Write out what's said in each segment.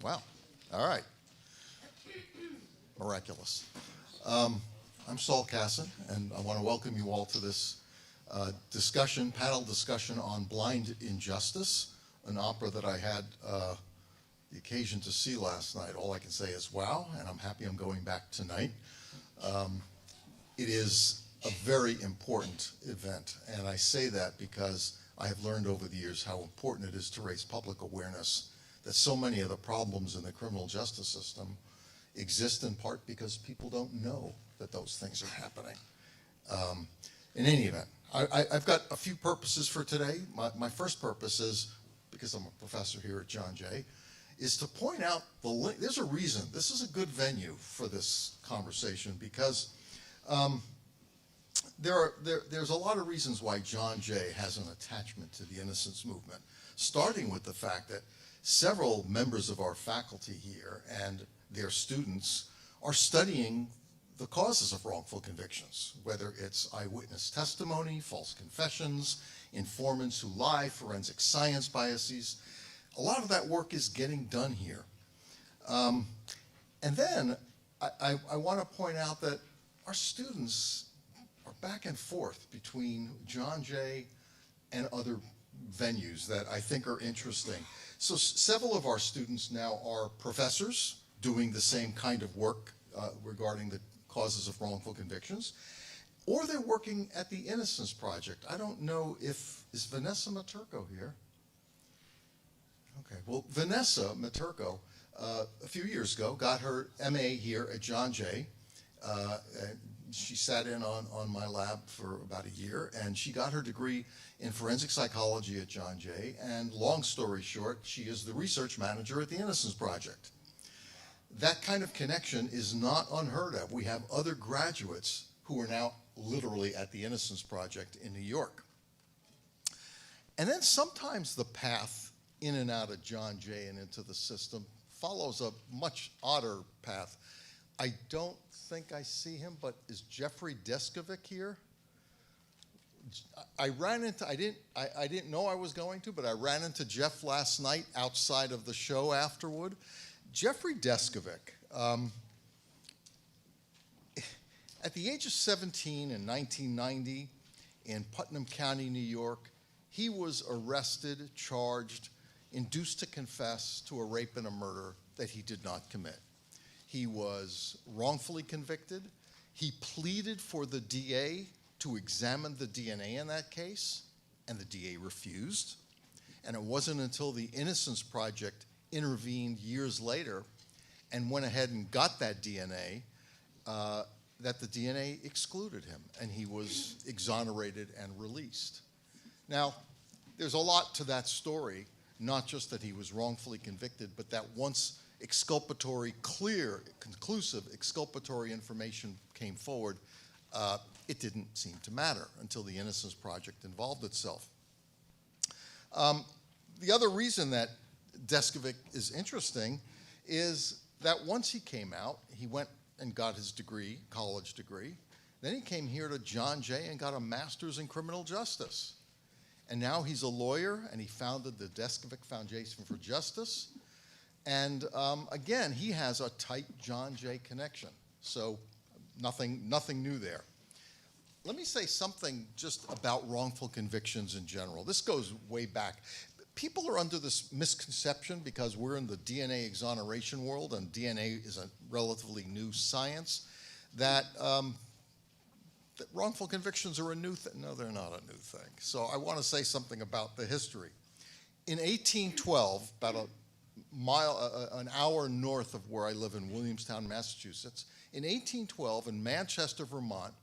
Wow. All right. Miraculous. I'm Saul Kassin, and I want to welcome you all to this panel discussion on Blind Injustice, an opera that I had the occasion to see last night. All I can say is wow, and I'm happy I'm going back tonight. It is a very important event, and I say that because I have learned over the years how important it is to raise public awareness that so many of the problems in the criminal justice system exist in part because people don't know that those things are happening. In any event, I've got a few purposes for today. My first purpose is, because I'm a professor here at John Jay, is to point out the link. There's a reason. This is a good venue for this conversation because there's a lot of reasons why John Jay has an attachment to the innocence movement, starting with the fact that several members of our faculty here and their students are studying the causes of wrongful convictions, whether it's eyewitness testimony, false confessions, informants who lie, forensic science biases. A lot of that work is getting done here. And then I want to point out that our students are back and forth between John Jay and other venues that I think are interesting. So several of our students now are professors doing the same kind of work regarding the causes of wrongful convictions, or they're working at the Innocence Project. I don't know is Vanessa Maturko here? Okay, well, Vanessa Maturko, a few years ago, got her MA here at John Jay. She sat in on my lab for about a year, and she got her degree in forensic psychology at John Jay, and long story short, she is the research manager at the Innocence Project. That kind of connection is not unheard of. We have other graduates who are now literally at the Innocence Project in New York. And then sometimes the path in and out of John Jay and into the system follows a much odder path. I don't think I see him, but is Jeffrey Deskovic here? I didn't know I was going to, but I ran into Jeff last night outside of the show afterward. Jeffrey Deskovic, at the age of 17 in 1990 in Putnam County, New York, he was arrested, charged, induced to confess to a rape and a murder that he did not commit. He was wrongfully convicted. He pleaded for the DA to examine the DNA in that case, and the DA refused. And it wasn't until the Innocence Project intervened years later and went ahead and got that DNA that the DNA excluded him, and he was exonerated and released. Now, there's a lot to that story, not just that he was wrongfully convicted, but that once exculpatory, clear, conclusive exculpatory information came forward, it didn't seem to matter until the Innocence Project involved itself. The other reason that Deskovic is interesting is that once he came out, he went and got his degree, college degree. Then he came here to John Jay and got a master's in criminal justice. And now he's a lawyer, and he founded the Deskovic Foundation for Justice. And again, he has a tight John Jay connection. So nothing new there. Let me say something just about wrongful convictions in general. This goes way back. People are under this misconception because we're in the DNA exoneration world and DNA is a relatively new science that wrongful convictions are a new thing. No, they're not a new thing. So I want to say something about the history. In 1812, about an hour north of where I live in Williamstown, Massachusetts, in 1812 in Manchester, Vermont,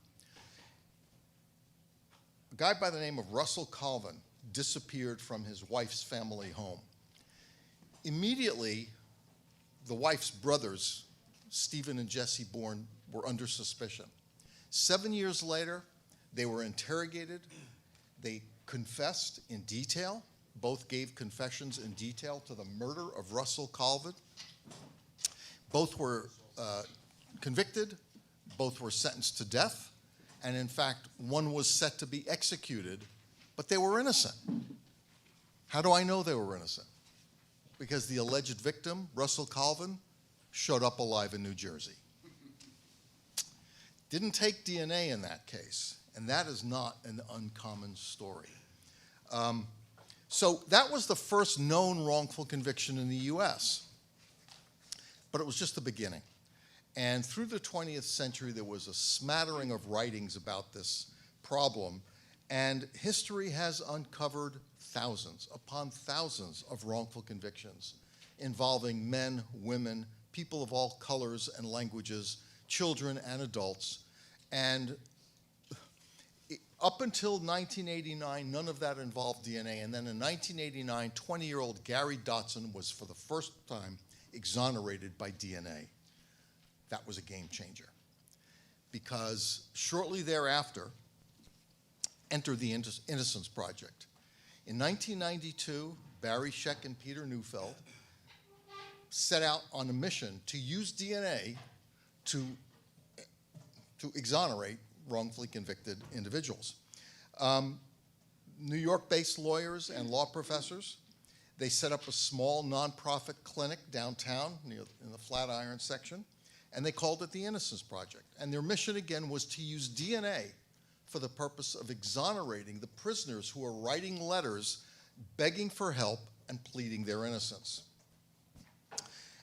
a guy by the name of Russell Colvin disappeared from his wife's family home. Immediately, the wife's brothers, Stephen and Jesse Bourne, were under suspicion. 7 years later, they were interrogated. They confessed in detail. Both gave confessions in detail to the murder of Russell Colvin. Both were convicted. Both were sentenced to death. And in fact, one was set to be executed, but they were innocent. How do I know they were innocent? because the alleged victim, Russell Colvin, showed up alive in New Jersey. Didn't take DNA in that case, and that is not an uncommon story. So that was the first known wrongful conviction in the US, but it was just the beginning. And through the 20th century, there was a smattering of writings about this problem, and history has uncovered thousands upon thousands of wrongful convictions involving men, women, people of all colors and languages, children and adults. And up until 1989, none of that involved DNA. And then in 1989, 20-year-old Gary Dotson was for the first time exonerated by DNA. That was a game changer, because shortly thereafter entered the Innocence Project. In 1992, Barry Scheck and Peter Neufeld set out on a mission to use DNA to exonerate wrongfully convicted individuals. New York-based lawyers and law professors, they set up a small nonprofit clinic downtown in the Flatiron section, and they called it the Innocence Project. And their mission, again, was to use DNA for the purpose of exonerating the prisoners who were writing letters begging for help and pleading their innocence.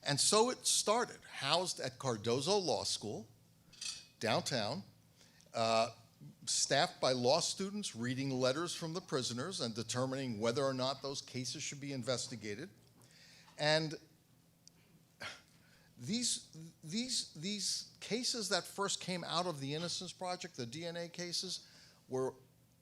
And so it started, housed at Cardozo Law School, downtown, staffed by law students reading letters from the prisoners and determining whether or not those cases should be investigated. And these cases that first came out of the Innocence Project, the DNA cases, were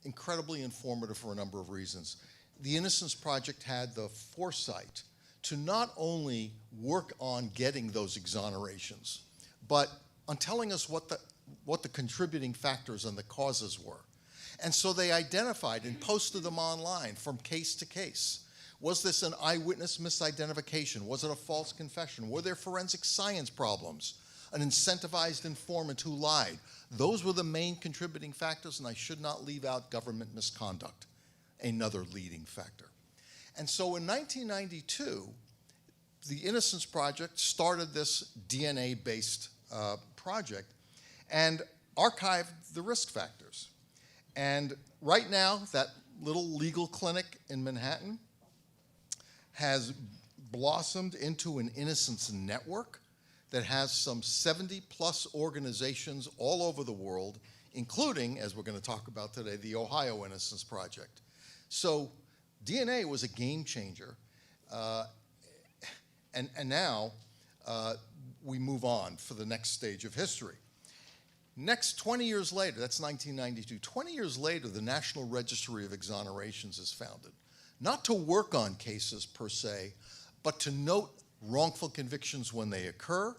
incredibly informative for a number of reasons. The Innocence Project had the foresight to not only work on getting those exonerations, but on telling us what the contributing factors and the causes were. And so they identified and posted them online from case to case. Was this an eyewitness misidentification? Was it a false confession? Were there forensic science problems? An incentivized informant who lied? Those were the main contributing factors, and I should not leave out government misconduct, another leading factor. And so in 1992, the Innocence Project started this DNA-based project and archived the risk factors. And right now, that little legal clinic in Manhattan has blossomed into an innocence network that has some 70-plus organizations all over the world, including, as we're going to talk about today, the Ohio Innocence Project. So DNA was a game changer, and now we move on for the next stage of history. Next, 20 years later, that's 1992, 20 years later, the National Registry of Exonerations is founded. Not to work on cases per se, but to note wrongful convictions when they occur,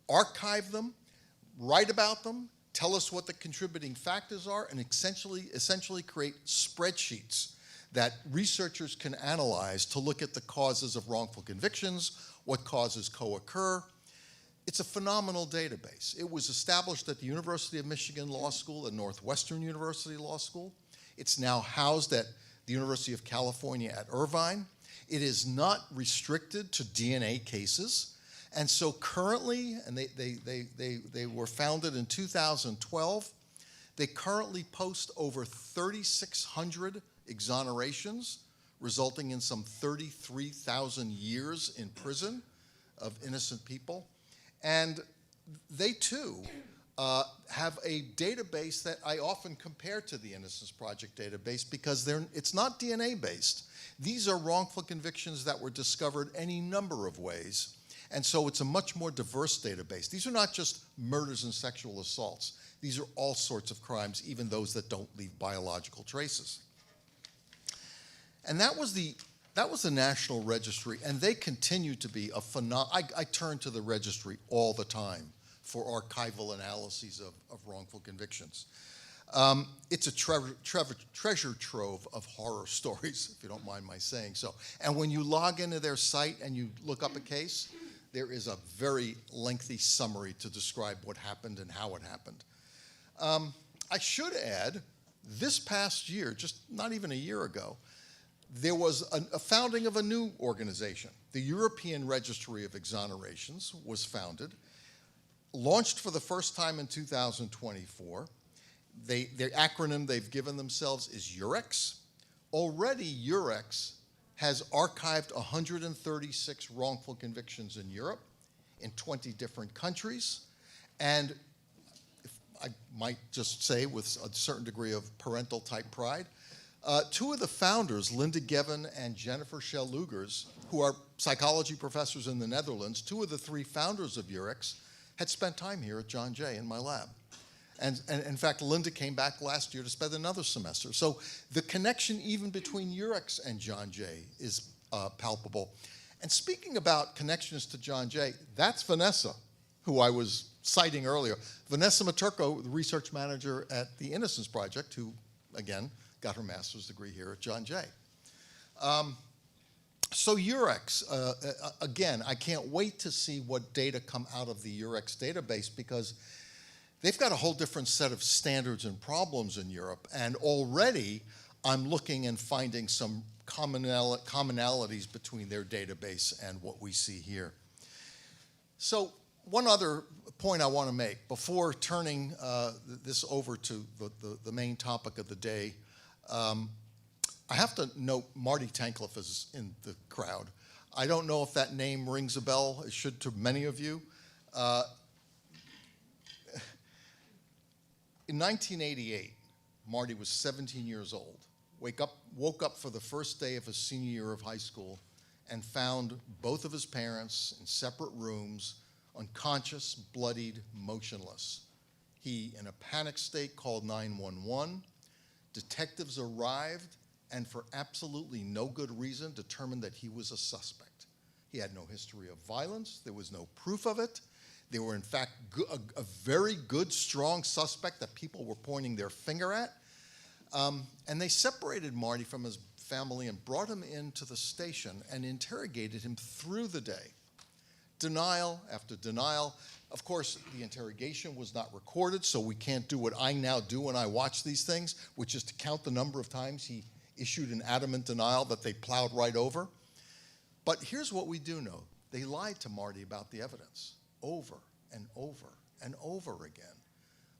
archive them, write about them, tell us what the contributing factors are, and essentially create spreadsheets that researchers can analyze to look at the causes of wrongful convictions, what causes co-occur. It's a phenomenal database. It was established at the University of Michigan Law School and Northwestern University Law School. It's now housed at the University of California at Irvine. It is not restricted to DNA cases. And so currently, and they were founded in 2012, they currently post over 3,600 exonerations, resulting in some 33,000 years in prison of innocent people. And they too have a database that I often compare to the Innocence Project database because it's not DNA-based. These are wrongful convictions that were discovered any number of ways. And so it's a much more diverse database. These are not just murders and sexual assaults. These are all sorts of crimes, even those that don't leave biological traces. And that was the National Registry, and they continue to be a phenomenal. I turn to the registry all the time for archival analyses of wrongful convictions. It's a treasure trove of horror stories, if you don't mind my saying so. And when you log into their site and you look up a case, there is a very lengthy summary to describe what happened and how it happened. I should add, this past year, just not even a year ago, there was a founding of a new organization. The European Registry of Exonerations was founded, launched for the first time in 2024. Their acronym they've given themselves is EUREX. Already, EUREX has archived 136 wrongful convictions in Europe in 20 different countries. And if I might just say with a certain degree of parental type pride, two of the founders, Linda Gevin and Jennifer Schell-Lugers, who are psychology professors in the Netherlands, two of the three founders of EUREX had spent time here at John Jay in my lab. And in fact, Linda came back last year to spend another semester. So the connection even between EUREX and John Jay is palpable. And speaking about connections to John Jay, that's Vanessa, who I was citing earlier. Vanessa Maturko, the research manager at the Innocence Project, who, again, got her master's degree here at John Jay. So EUREX, again, I can't wait to see what data come out of the EUREX database, because they've got a whole different set of standards and problems in Europe, and already I'm looking and finding some commonalities between their database and what we see here. So one other point I want to make before turning this over to the main topic of the day. I have to note Marty Tankleff is in the crowd. I don't know if that name rings a bell. It should to many of you. In 1988, Marty was 17 years old, woke up for the first day of his senior year of high school and found both of his parents in separate rooms, unconscious, bloodied, motionless. He, in a panic state, called 911. Detectives arrived and for absolutely no good reason determined that he was a suspect. He had no history of violence. There was no proof of it. They were, in fact, a very good, strong suspect that people were pointing their finger at. And they separated Marty from his family and brought him into the station and interrogated him through the day. Denial after denial. Of course, the interrogation was not recorded, so we can't do what I now do when I watch these things, which is to count the number of times he issued an adamant denial that they plowed right over. But here's what we do know. They lied to Marty about the evidence over and over and over again.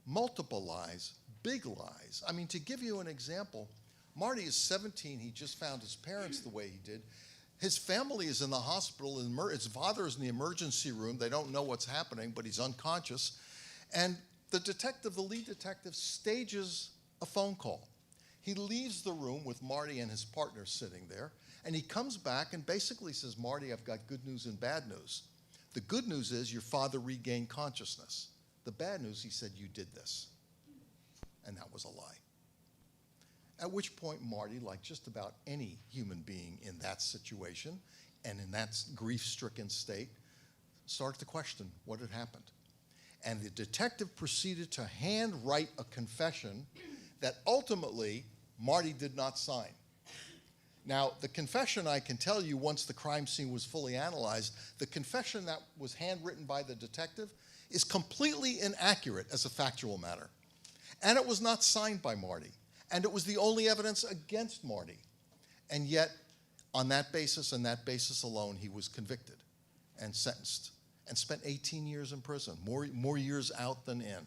Multiple lies, big lies. I mean, to give you an example, Marty is 17. He just found his parents the way he did. His family is in the hospital. His father is in the emergency room. They don't know what's happening, but he's unconscious. And the detective, the lead detective, stages a phone call. He leaves the room with Marty and his partner sitting there, and he comes back and basically says, Marty, I've got good news and bad news. The good news is your father regained consciousness. The bad news, he said, you did this. And that was a lie. At which point Marty, like just about any human being in that situation and in that grief-stricken state, started to question what had happened. And the detective proceeded to handwrite a confession that ultimately Marty did not sign. Now, the confession, I can tell you, once the crime scene was fully analyzed, the confession that was handwritten by the detective is completely inaccurate as a factual matter. And it was not signed by Marty. And it was the only evidence against Marty. And yet, on that basis and that basis alone, he was convicted and sentenced and spent 18 years in prison, more years out than in.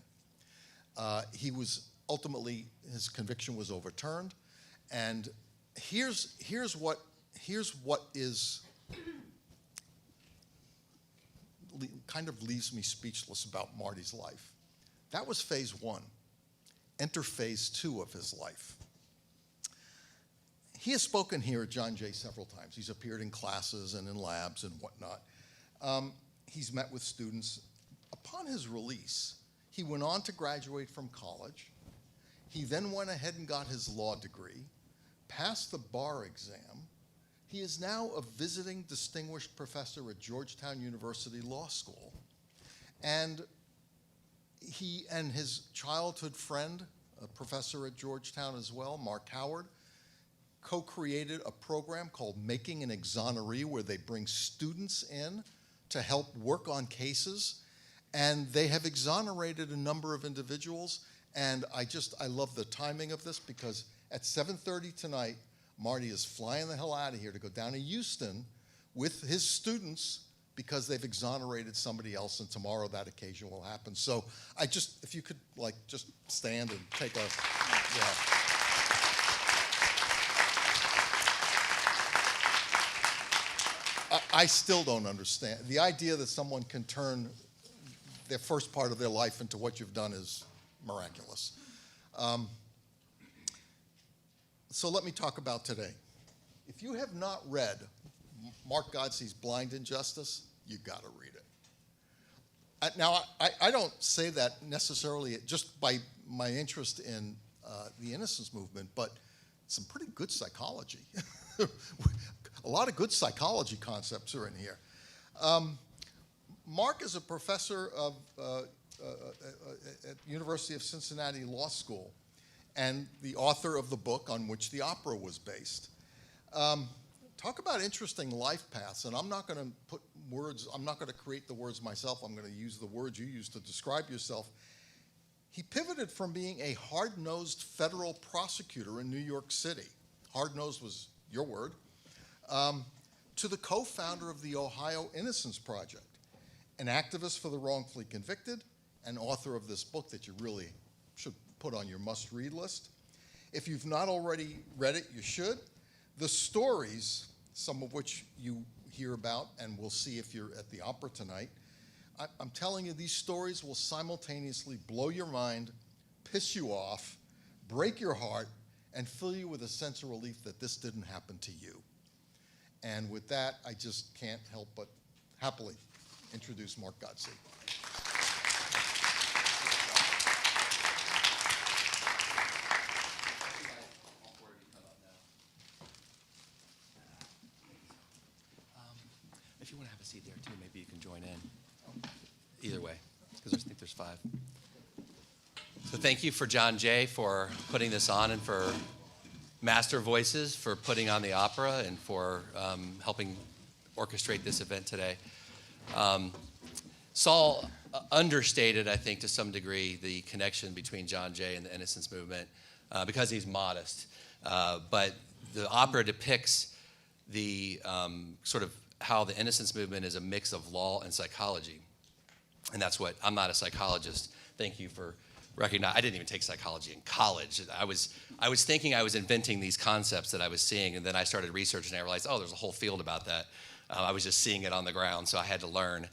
He was ultimately, his conviction was overturned. And here's what is kind of leaves me speechless about Marty's life. That was phase one. Enter phase two of his life. He has spoken here at John Jay several times. He's appeared in classes and in labs and whatnot. He's met with students. Upon his release, he went on to graduate from college. He then went ahead and got his law degree, passed the bar exam. He is now a visiting distinguished professor at Georgetown University Law School. And he and his childhood friend, a professor at Georgetown as well, Mark Howard, co-created a program called Making an Exoneree, where they bring students in to help work on cases. And they have exonerated a number of individuals. And I love the timing of this, because at 7:30 tonight, Marty is flying the hell out of here to go down to Houston with his students because they've exonerated somebody else, and tomorrow that occasion will happen. So if you could just stand and take a, yeah. I still don't understand. The idea that someone can turn their first part of their life into what you've done is miraculous. So let me talk about today. If you have not read Mark Godsey's Blind Injustice, you got to read it. Now, I don't say that necessarily just by my interest in the innocence movement, but some pretty good psychology. A lot of good psychology concepts are in here. Mark is a professor at University of Cincinnati Law School and the author of the book on which the opera was based. Talk about interesting life paths, and I'm not going to put words, I'm not going to create the words myself, I'm going to use the words you used to describe yourself. He pivoted from being a hard-nosed federal prosecutor in New York City, hard-nosed was your word, to the co-founder of the Ohio Innocence Project, an activist for the wrongfully convicted, and author of this book that you really should put on your must-read list. If you've not already read it, you should. The stories, some of which you hear about, and we'll see if you're at the opera tonight, I'm telling you, these stories will simultaneously blow your mind, piss you off, break your heart, and fill you with a sense of relief that this didn't happen to you. And with that, I just can't help but happily introduce Mark Godsey. If you want to have a seat there too, maybe you can join in. Either way, because I think there's 5. So thank you for John Jay for putting this on, and for Master Voices for putting on the opera, and for helping orchestrate this event today. Saul understated, I think, to some degree, the connection between John Jay and the Innocence Movement because he's modest. But the opera depicts the sort of how the Innocence Movement is a mix of law and psychology. And that's what, I'm not a psychologist. Thank you for recognizing. I didn't even take psychology in college. I was thinking I was inventing these concepts that I was seeing, and then I started researching and I realized, oh, there's a whole field about that. I was just seeing it on the ground, so I had to learn.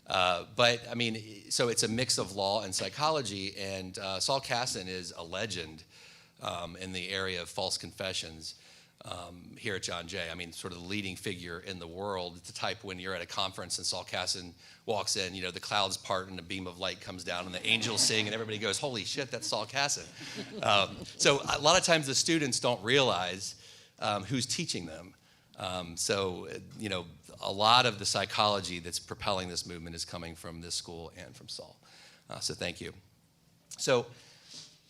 But I mean, so it's a mix of law and psychology, and Saul Kassin is a legend in the area of false confessions here at John Jay. I mean, sort of the leading figure in the world. It's the type when you're at a conference and Saul Kassin walks in, you know, the clouds part and a beam of light comes down and the angels sing and everybody goes, holy shit, that's Saul Kassin. So a lot of times the students don't realize who's teaching them. So, you know, a lot of the psychology that's propelling this movement is coming from this school and from Saul. So thank you. So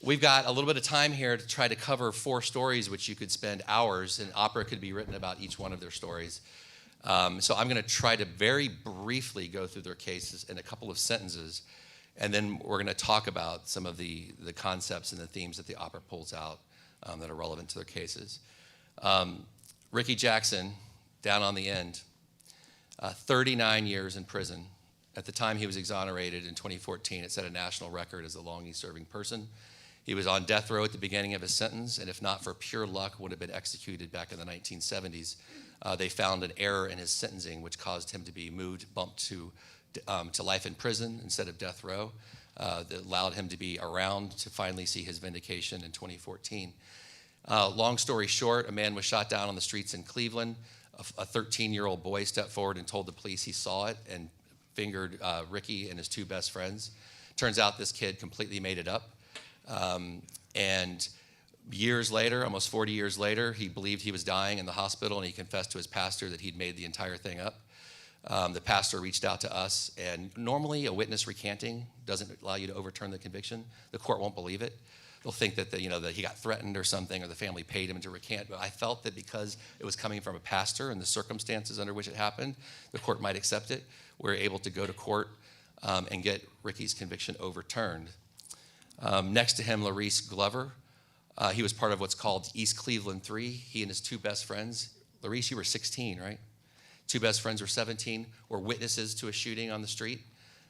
we've got a little bit of time here to try to cover 4 stories, which you could spend hours, and opera could be written about each one of their stories. So I'm going to try to very briefly go through their cases in a couple of sentences, and then we're going to talk about some of the concepts and the themes that the opera pulls out that are relevant to their cases. Rickey Jackson, down on the end, 39 years in prison. At the time he was exonerated in 2014, it set a national record as the longest serving person. He was on death row at the beginning of his sentence, and if not for pure luck, would have been executed back in the 1970s. They found an error in his sentencing, which caused him to be bumped to life in prison instead of death row. That allowed him to be around to finally see his vindication in 2014. Long story short, a man was shot down on the streets in Cleveland. A 13-year-old boy stepped forward and told the police he saw it and fingered Rickey and his 2 best friends. Turns out this kid completely made it up. And years later, almost 40 years later, he believed he was dying in the hospital, and he confessed to his pastor that he'd made the entire thing up. The pastor reached out to us, and normally a witness recanting doesn't allow you to overturn the conviction. The court won't believe it. They'll think that, that he got threatened or something, or the family paid him to recant. But I felt that because it was coming from a pastor and the circumstances under which it happened, the court might accept it. We're able to go to court and get Rickey's conviction overturned. Next to him, Laurese Glover, He was part of what's called East Cleveland 3. He and his two best friends, Laurese, you were 16, right? Two best friends were 17, were witnesses to a shooting on the street.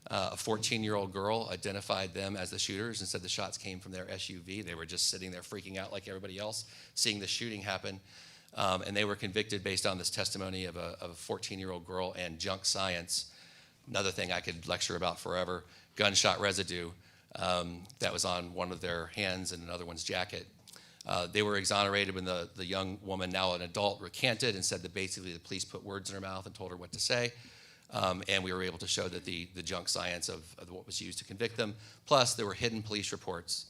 A 14-year-old girl identified them as the shooters and said the shots came from their SUV. They were just sitting there freaking out like everybody else, seeing the shooting happen. And they were convicted based on this testimony of a 14-year-old girl and junk science, another thing I could lecture about forever, gunshot residue that was on one of their hands and another one's jacket. They were exonerated when the young woman, now an adult, recanted and said that basically the police put words in her mouth and told her what to say. And we were able to show that the junk science of what was used to convict them. Plus, there were hidden police reports.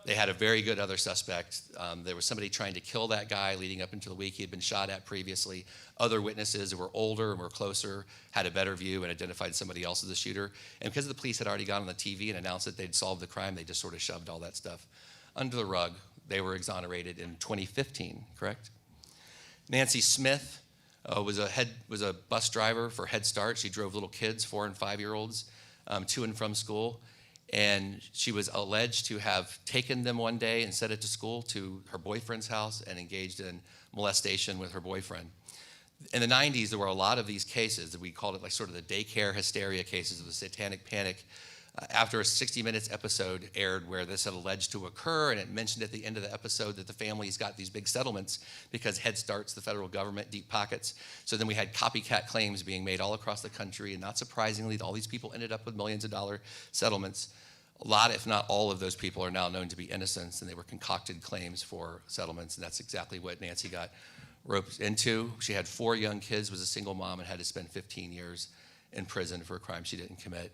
They had a very good other suspect. There was somebody trying to kill that guy leading up into the week. He had been shot at previously. Other witnesses who were older and were closer had a better view and identified somebody else as the shooter. And because the police had already gone on the TV and announced that they'd solved the crime, they just sort of shoved all that stuff under the rug. They were exonerated in 2015, correct? Nancy Smith was a bus driver for Head Start. She drove little kids, 4 and 5-year-olds, to and from school. And she was alleged to have taken them one day and sent it to school to her boyfriend's house and engaged in molestation with her boyfriend. In the 90s, there were a lot of these cases. We called it like sort of the daycare hysteria cases of the satanic panic. After a 60 Minutes episode aired where this had alleged to occur, and it mentioned at the end of the episode that the families got these big settlements because Head Start's the federal government, deep pockets. So then we had copycat claims being made all across the country, and not surprisingly, all these people ended up with millions of dollar settlements. A lot, if not all of those people are now known to be innocent, and they were concocted claims for settlements, and that's exactly what Nancy got roped into. She had 4 young kids, was a single mom, and had to spend 15 years in prison for a crime she didn't commit.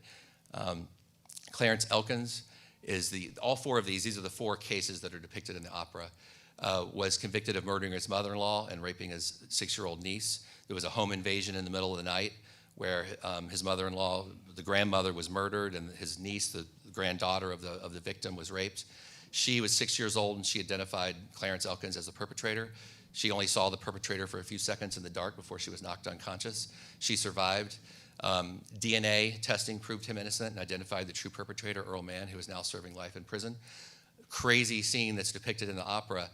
Clarence Elkins is all 4 of these are the 4 cases that are depicted in the opera, was convicted of murdering his mother-in-law and raping his 6-year-old niece. There was a home invasion in the middle of the night where his mother-in-law, the grandmother, was murdered, and his niece, the granddaughter of the victim, was raped. She was 6 years old, and she identified Clarence Elkins as the perpetrator. She only saw the perpetrator for a few seconds in the dark before she was knocked unconscious. She survived. DNA testing proved him innocent and identified the true perpetrator, Earl Mann, who is now serving life in prison. Crazy scene that's depicted in the opera.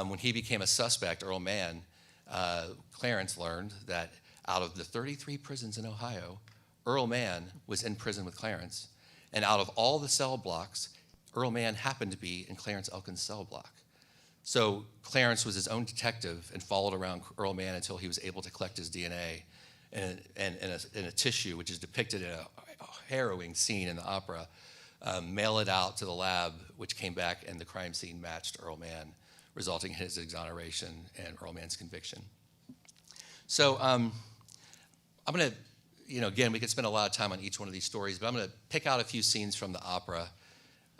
When he became a suspect, Earl Mann, Clarence learned that out of the 33 prisons in Ohio, Earl Mann was in prison with Clarence. And out of all the cell blocks, Earl Mann happened to be in Clarence Elkins' cell block. So Clarence was his own detective and followed around Earl Mann until he was able to collect his DNA in a tissue, which is depicted in a harrowing scene in the opera, mail it out to the lab, which came back, and the crime scene matched Earl Mann, resulting in his exoneration and Earl Mann's conviction. So I'm going to, again, we could spend a lot of time on each one of these stories, but I'm going to pick out a few scenes from the opera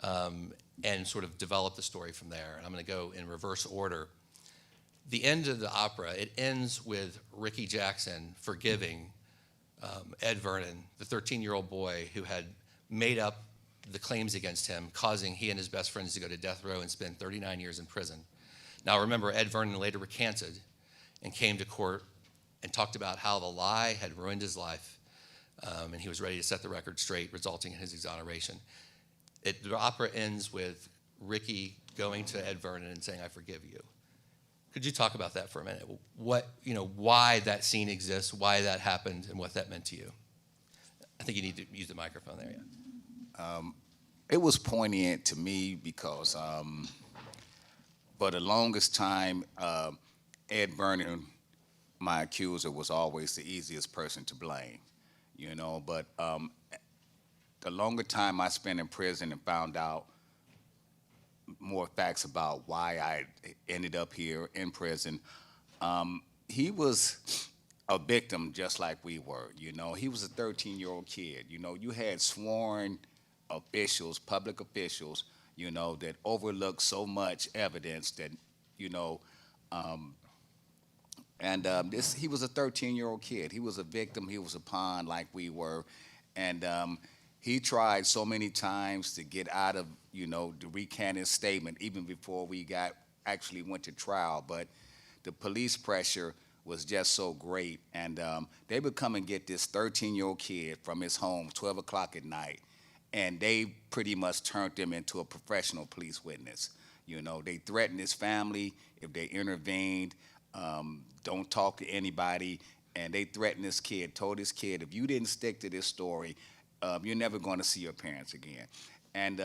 and sort of develop the story from there. And I'm going to go in reverse order. The end of the opera, it ends with Rickey Jackson forgiving Ed Vernon, the 13-year-old boy who had made up the claims against him, causing he and his best friends to go to death row and spend 39 years in prison. Now remember, Ed Vernon later recanted and came to court and talked about how the lie had ruined his life, and he was ready to set the record straight, resulting in his exoneration. The opera ends with Rickey going to Ed Vernon and saying, "I forgive you." Could you talk about that for a minute? Why that scene exists, why that happened, and what that meant to you? I think you need to use the microphone there, yeah. It was poignant to me because for the longest time, Ed Vernon, my accuser, was always the easiest person to blame, but the longer time I spent in prison and found out more facts about why I ended up here in prison, he was a victim just like we were. He was a 13-year-old kid. You had sworn officials, public officials, that overlooked so much evidence that, he was a 13-year-old kid. He was a victim. He was a pawn like we were, and he tried so many times to get out of, the recanted statement even before we actually went to trial. But the police pressure was just so great, and they would come and get this 13-year-old kid from his home 12 o'clock at night, and they pretty much turned him into a professional police witness. You know, they threatened his family if they intervened, don't talk to anybody, and they threatened this kid, told this kid, if you didn't stick to this story, you're never going to see your parents again. And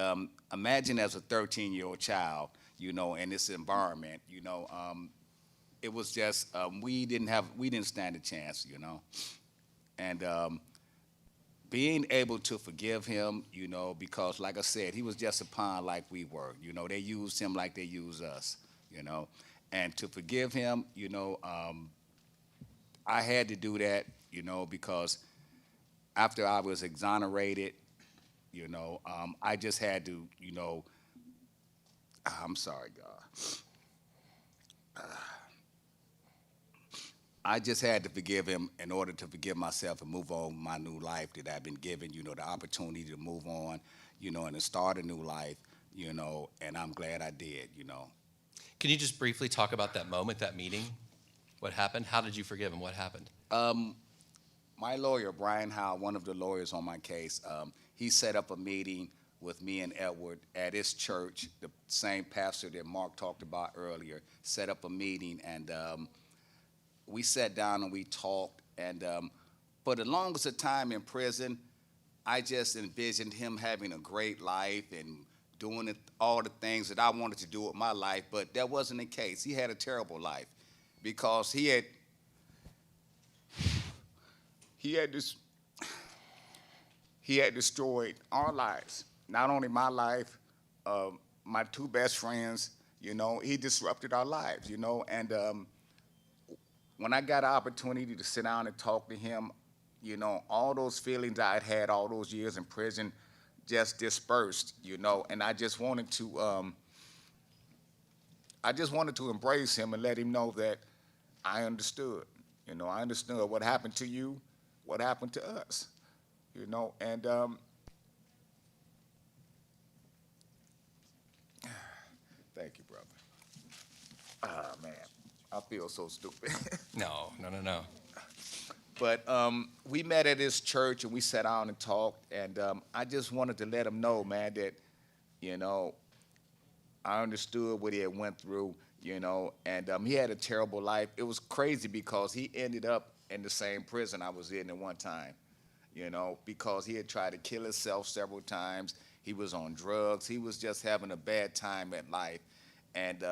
imagine as a 13-year-old child, you know, in this environment, you know, it was just, we didn't stand a chance, you know. And being able to forgive him, you know, because like I said, he was just a pawn like we were. You know, they used him like they used us, you know. And to forgive him, you know, I had to do that, you know, because after I was exonerated, you know, I just had to, you know, I'm sorry, God. I just had to forgive him in order to forgive myself and move on with my new life that I've been given, you know, the opportunity to move on, you know, and to start a new life, you know, and I'm glad I did, you know. Can you just briefly talk about that moment, that meeting? What happened? How did you forgive him? What happened? My lawyer, Brian Howe, one of the lawyers on my case, he set up a meeting with me and Edward at his church, the same pastor that Mark talked about earlier, set up a meeting, and we sat down and we talked, and for the longest of time in prison, I just envisioned him having a great life and doing all the things that I wanted to do with my life, but that wasn't the case. He had a terrible life because he had destroyed our lives, not only my life, my two best friends, you know, he disrupted our lives, you know, and when I got an opportunity to sit down and talk to him, you know, all those feelings I had had all those years in prison just dispersed, you know, and I just wanted to embrace him and let him know that I understood. You know, I understood what happened to you, what happened to us, you know, and thank you, brother. Ah, man, I feel so stupid. No. But we met at his church and we sat down and talked, and I just wanted to let him know, man, that, you know, I understood what he had went through, you know, and he had a terrible life. It was crazy because he ended up in the same prison I was in at one time, you know, because he had tried to kill himself several times. He was on drugs. He was just having a bad time at life. And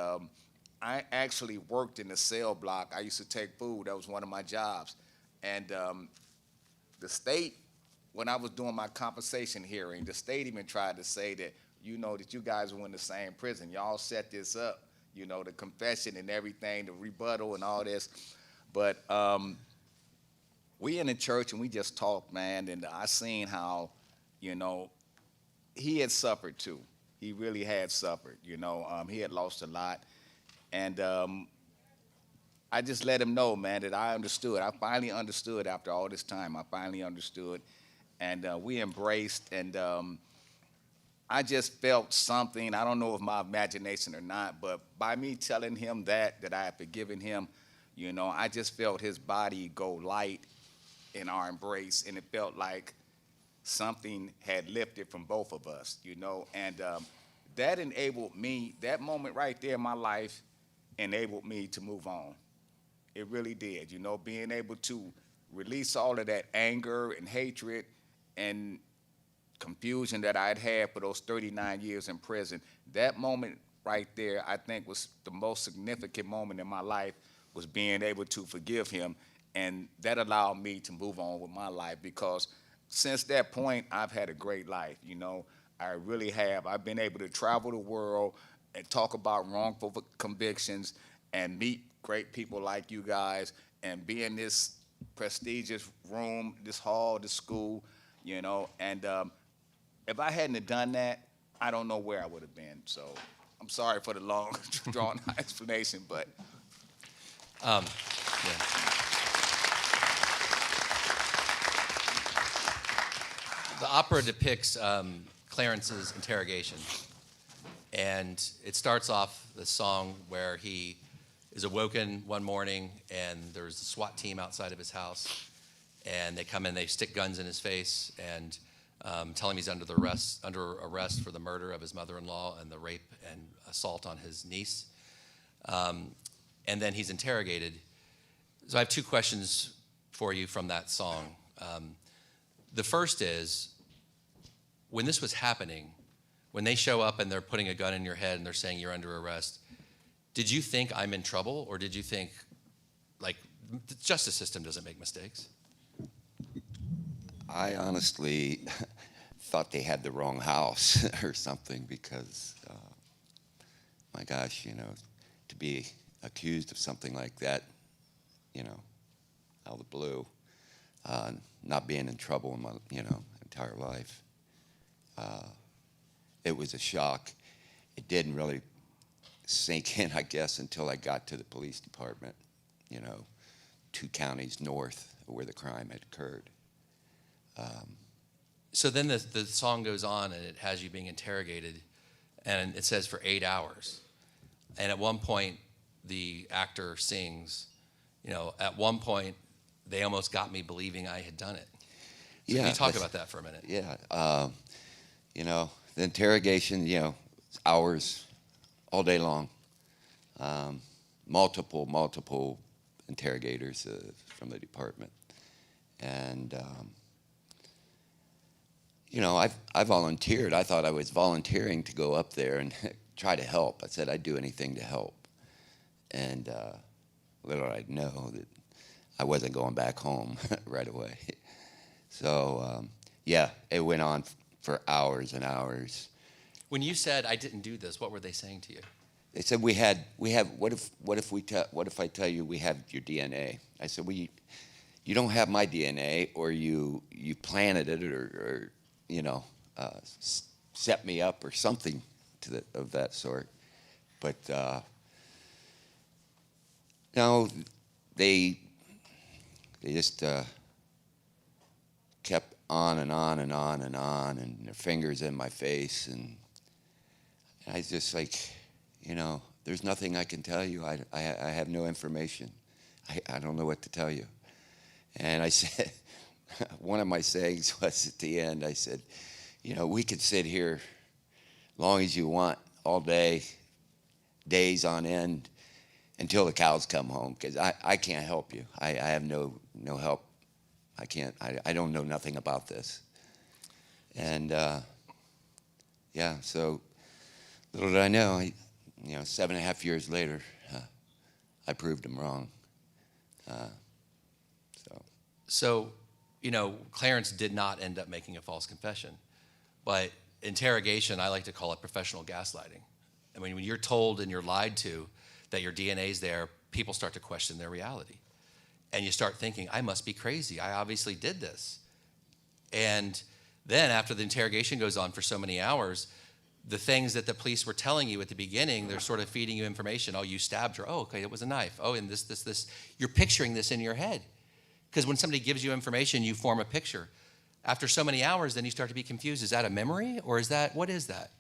I actually worked in the cell block. I used to take food. That was one of my jobs. And the state, when I was doing my compensation hearing, the state even tried to say that, you know, that you guys were in the same prison. Y'all set this up, you know, the confession and everything, the rebuttal and all this. But we in the church and we just talked, man, and I seen how, you know, he had suffered too. He really had suffered, you know. He had lost a lot. And I just let him know, man, that I understood. I finally understood after all this time. I finally understood. And we embraced, and I just felt something. I don't know if my imagination or not, but by me telling him that I had forgiven him, you know, I just felt his body go light in our embrace, and it felt like something had lifted from both of us, you know. And that enabled me, that moment right there in my life enabled me to move on. It really did, you know, being able to release all of that anger and hatred and confusion that I'd had for those 39 years in prison. That moment right there, I think, was the most significant moment in my life, was being able to forgive him. And that allowed me to move on with my life, because since that point, I've had a great life, you know. I really have. I've been able to travel the world and talk about wrongful convictions and meet great people like you guys and be in this prestigious room, this hall, this school, you know. And if I hadn't have done that, I don't know where I would have been. So I'm sorry for the long, drawn explanation, but. Yeah. The opera depicts Clarence's interrogation. And it starts off the song where he is awoken one morning and there's a SWAT team outside of his house. And they come in, they stick guns in his face. And telling him he's under arrest for the murder of his mother-in-law and the rape and assault on his niece. And then he's interrogated. So I have two questions for you from that song. The first is, when this was happening, when they show up and they're putting a gun in your head and they're saying you're under arrest, did you think I'm in trouble, or did you think, like, the justice system doesn't make mistakes? I honestly thought they had the wrong house or something because, my gosh, to be accused of something like that, out of the blue, not being in trouble in my, entire life, it was a shock. It didn't really sink in, I guess, until I got to the police department, 2 counties north of where the crime had occurred. So then the song goes on and it has you being interrogated, and it says for 8 hours. And at one point, the actor sings, at one point, they almost got me believing I had done it. So can you talk about that for a minute? Yeah. The interrogation, hours, all day long. Multiple interrogators from the department. And, I volunteered. I thought I was volunteering to go up there and try to help. I said I'd do anything to help. And little did I know that I wasn't going back home right away. So, it went on for hours and hours. When you said I didn't do this, what were they saying to you? They said what if I tell you we have your DNA? I said, well, you don't have my DNA, or you planted it, or set me up or something of that sort. But no, they just kept on and on and on and on, and their fingers in my face, and I was just like, there's nothing I can tell you. I have no information. I don't know what to tell you. And I said, one of my sayings was at the end, I said, we could sit here long as you want, all day, days on end, until the cows come home, because I can't help you. I have no help. I can't. I don't know nothing about this. And so little did I know, 7.5 years later, I proved him wrong. So, Clarence did not end up making a false confession, but interrogation, I like to call it professional gaslighting. I mean, when you're told and you're lied to that your DNA's there, people start to question their reality. And you start thinking, I must be crazy. I obviously did this. And then after the interrogation goes on for so many hours, the things that the police were telling you at the beginning, they're sort of feeding you information. Oh, you stabbed her. Oh, okay, it was a knife. Oh, and this. You're picturing this in your head. Because when somebody gives you information, you form a picture. After so many hours, then you start to be confused. Is that a memory, or what is that?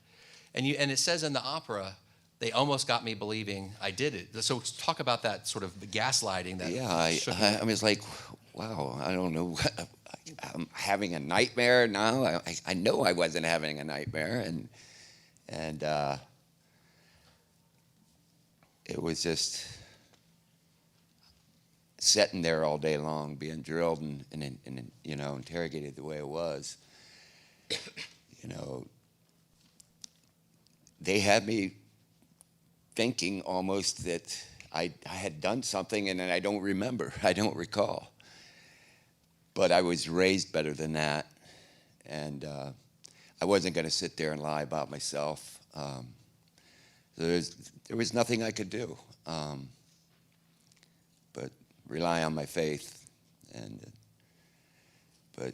And it says in the opera, they almost got me believing I did it. So talk about that sort of gaslighting. I was like, wow, I don't know. I'm having a nightmare now. I know I wasn't having a nightmare, and it was just sitting there all day long, being drilled and interrogated the way it was. They had me thinking almost that I had done something, and then I don't remember. I don't recall. But I was raised better than that, and I wasn't going to sit there and lie about myself. There was nothing I could do but rely on my faith. But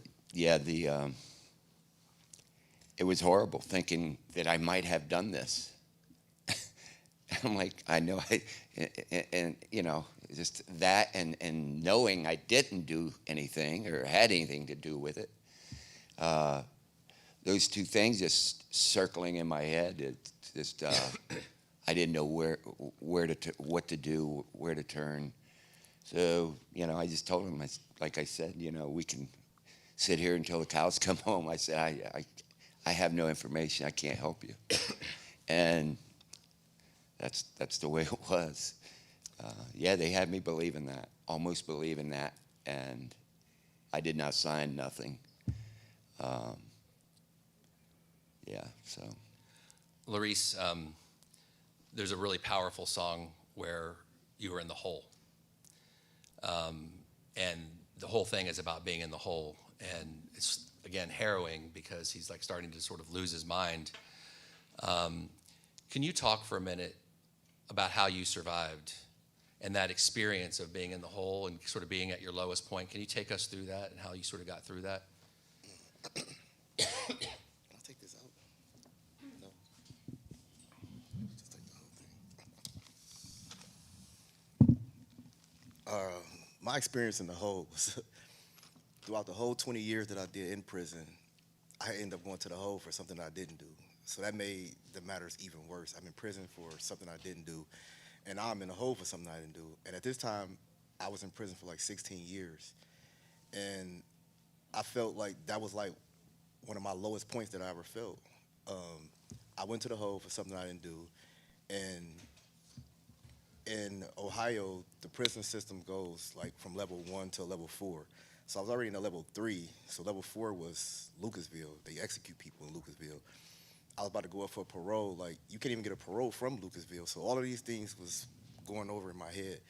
it was horrible thinking that I might have done this. I'm like, I know, just that, and knowing I didn't do anything or had anything to do with it. Those two things just circling in my head. It just, I didn't know what to do, where to turn. So, I just told him, like I said, we can sit here until the cows come home. I said, I have no information. I can't help you. And that's the way it was. Yeah, they had me believing that, almost believing that, and I did not sign nothing. Yeah, so. Laurese, there's a really powerful song where you were in the hole. And the whole thing is about being in the hole. And it's, again, harrowing because he's like starting to sort of lose his mind. Can you talk for a minute about how you survived and that experience of being in the hole and sort of being at your lowest point? Can you take us through that and how you sort of got through that? I'll take this out. No. Just take the whole thing. My experience in the hole was throughout the whole 20 years that I did in prison, I ended up going to the hole for something I didn't do. So that made the matters even worse. I'm in prison for something I didn't do, and now I'm in the hole for something I didn't do. And at this time, I was in prison for like 16 years. And I felt like that was like one of my lowest points that I ever felt. I went to the hole for something I didn't do. And in Ohio, the prison system goes like from level 1 to level 4. So I was already in a level 3. So level 4 was Lucasville. They execute people in Lucasville. I was about to go up for parole. Like, you can't even get a parole from Lucasville. So all of these things was going over in my head.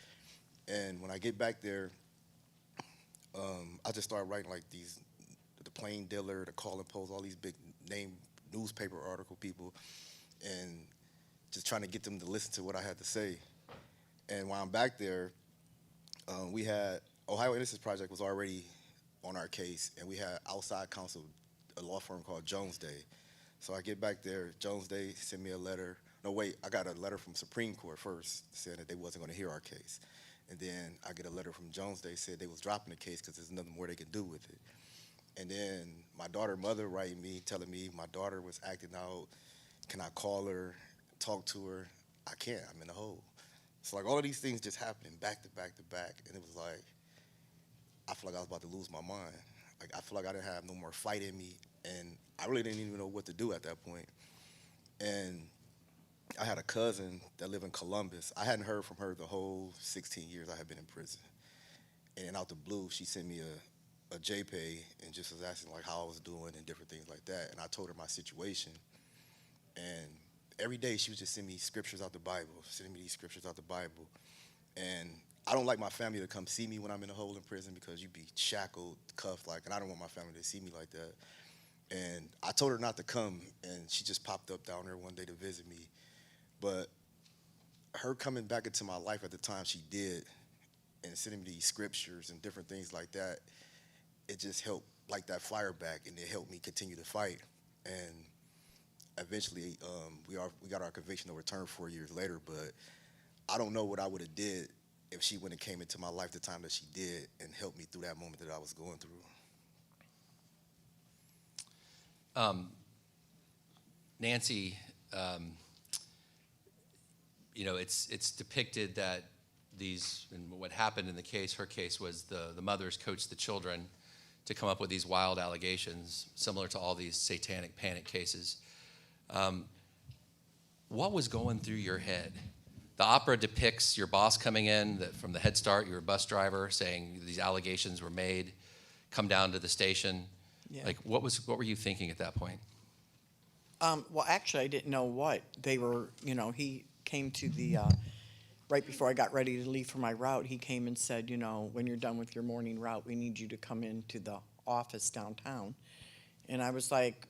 And when I get back there, I just started writing like these, the Plain Dealer, the Calling Post, all these big name newspaper article people, and just trying to get them to listen to what I had to say. And while I'm back there, we had Ohio Innocence Project was already on our case, and we had outside counsel, a law firm called Jones Day. So I get back there, Jones Day sent me a letter. No, wait, I got a letter from Supreme Court first saying that they wasn't going to hear our case. And then I get a letter from Jones Day said they was dropping the case because there's nothing more they could do with it. And then my daughter mother writing me, telling me my daughter was acting out. Can I call her, talk to her? I can't, I'm in the hole. So like all of these things just happening back to back to back. And it was like, I feel like I was about to lose my mind. Like I feel like I didn't have no more fight in me. And I really didn't even know what to do at that point. And I had a cousin that lived in Columbus. I hadn't heard from her the whole 16 years I had been in prison. And out the blue, she sent me a JPay and just was asking like how I was doing and different things like that. And I told her my situation. And every day she would just send me scriptures out the Bible, sending me these scriptures out the Bible. And I don't like my family to come see me when I'm in a hole in prison because you'd be shackled, cuffed, like, and I don't want my family to see me like that. And I told her not to come, and she just popped up down there one day to visit me. But her coming back into my life at the time she did and sending me these scriptures and different things like that, it just helped light that fire back, and it helped me continue to fight. And eventually, we got our conviction overturned 4 years later, but I don't know what I would have did if she wouldn't have came into my life the time that she did and helped me through that moment that I was going through. Nancy, it's depicted that and what happened in the case, her case, was the mothers coached the children to come up with these wild allegations, similar to all these satanic panic cases. What was going through your head? The opera depicts your boss coming in from the Head Start, you're a bus driver, saying these allegations were made, come down to the station. Yeah. Like, what were you thinking at that point? Well, actually, I didn't know what they were. He came to the right before I got ready to leave for my route. He came and said, when you're done with your morning route, we need you to come into the office downtown. And I was like,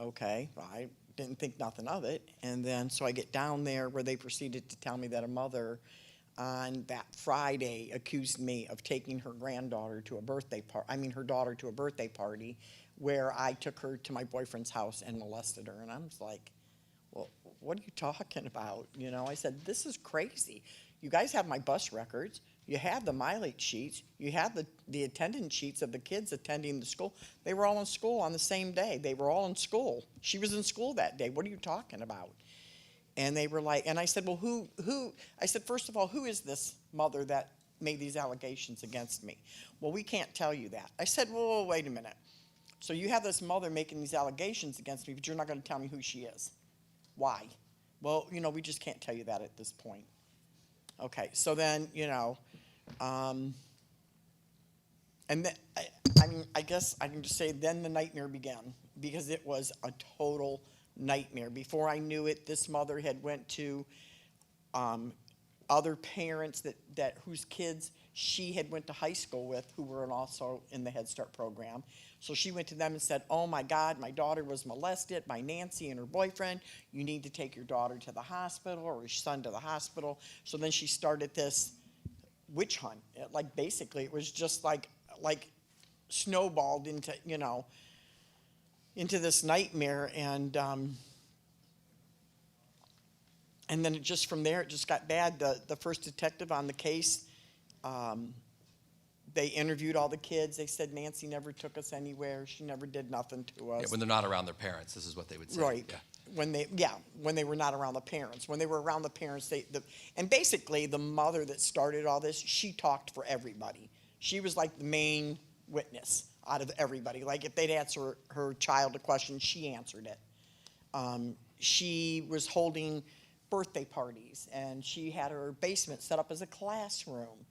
okay. I didn't think nothing of it. And then so I get down there where they proceeded to tell me that a mother on that Friday accused me of taking her daughter to a birthday party where I took her to my boyfriend's house and molested her. And I was like, well, what are you talking about? I said, this is crazy. You guys have my bus records. You have the mileage sheets. You have the attendance sheets of the kids attending the school. They were all in school on the same day. They were all in school. She was in school that day. What are you talking about? And they were like, and I said, well, who? I said, first of all, who is this mother that made these allegations against me? Well, we can't tell you that. I said, well, wait a minute. So you have this mother making these allegations against me, but you're not going to tell me who she is. Why? Well, we just can't tell you that at this point. Okay, so then, and then, I guess I can just say then the nightmare began, because it was a total nightmare. Before I knew it, this mother had went to other parents that whose kids she had went to high school with, who were also in the Head Start program. So she went to them and said, "Oh my God, my daughter was molested by Nancy and her boyfriend. You need to take your daughter to the hospital, or your son to the hospital." So then she started this witch hunt. Like, basically, it was just like snowballed into this nightmare, and then it just from there it just got bad. The first detective on the case, they interviewed all the kids. They said Nancy never took us anywhere. She never did nothing to us. Yeah, when they're not around their parents, this is what they would say. Right. Yeah. When they were not around the parents. When they were around the parents, and basically the mother that started all this, she talked for everybody. She was like the main witness out of everybody. Like, if they'd answer her child a question, she answered it. She was holding birthday parties, and she had her basement set up as a classroom,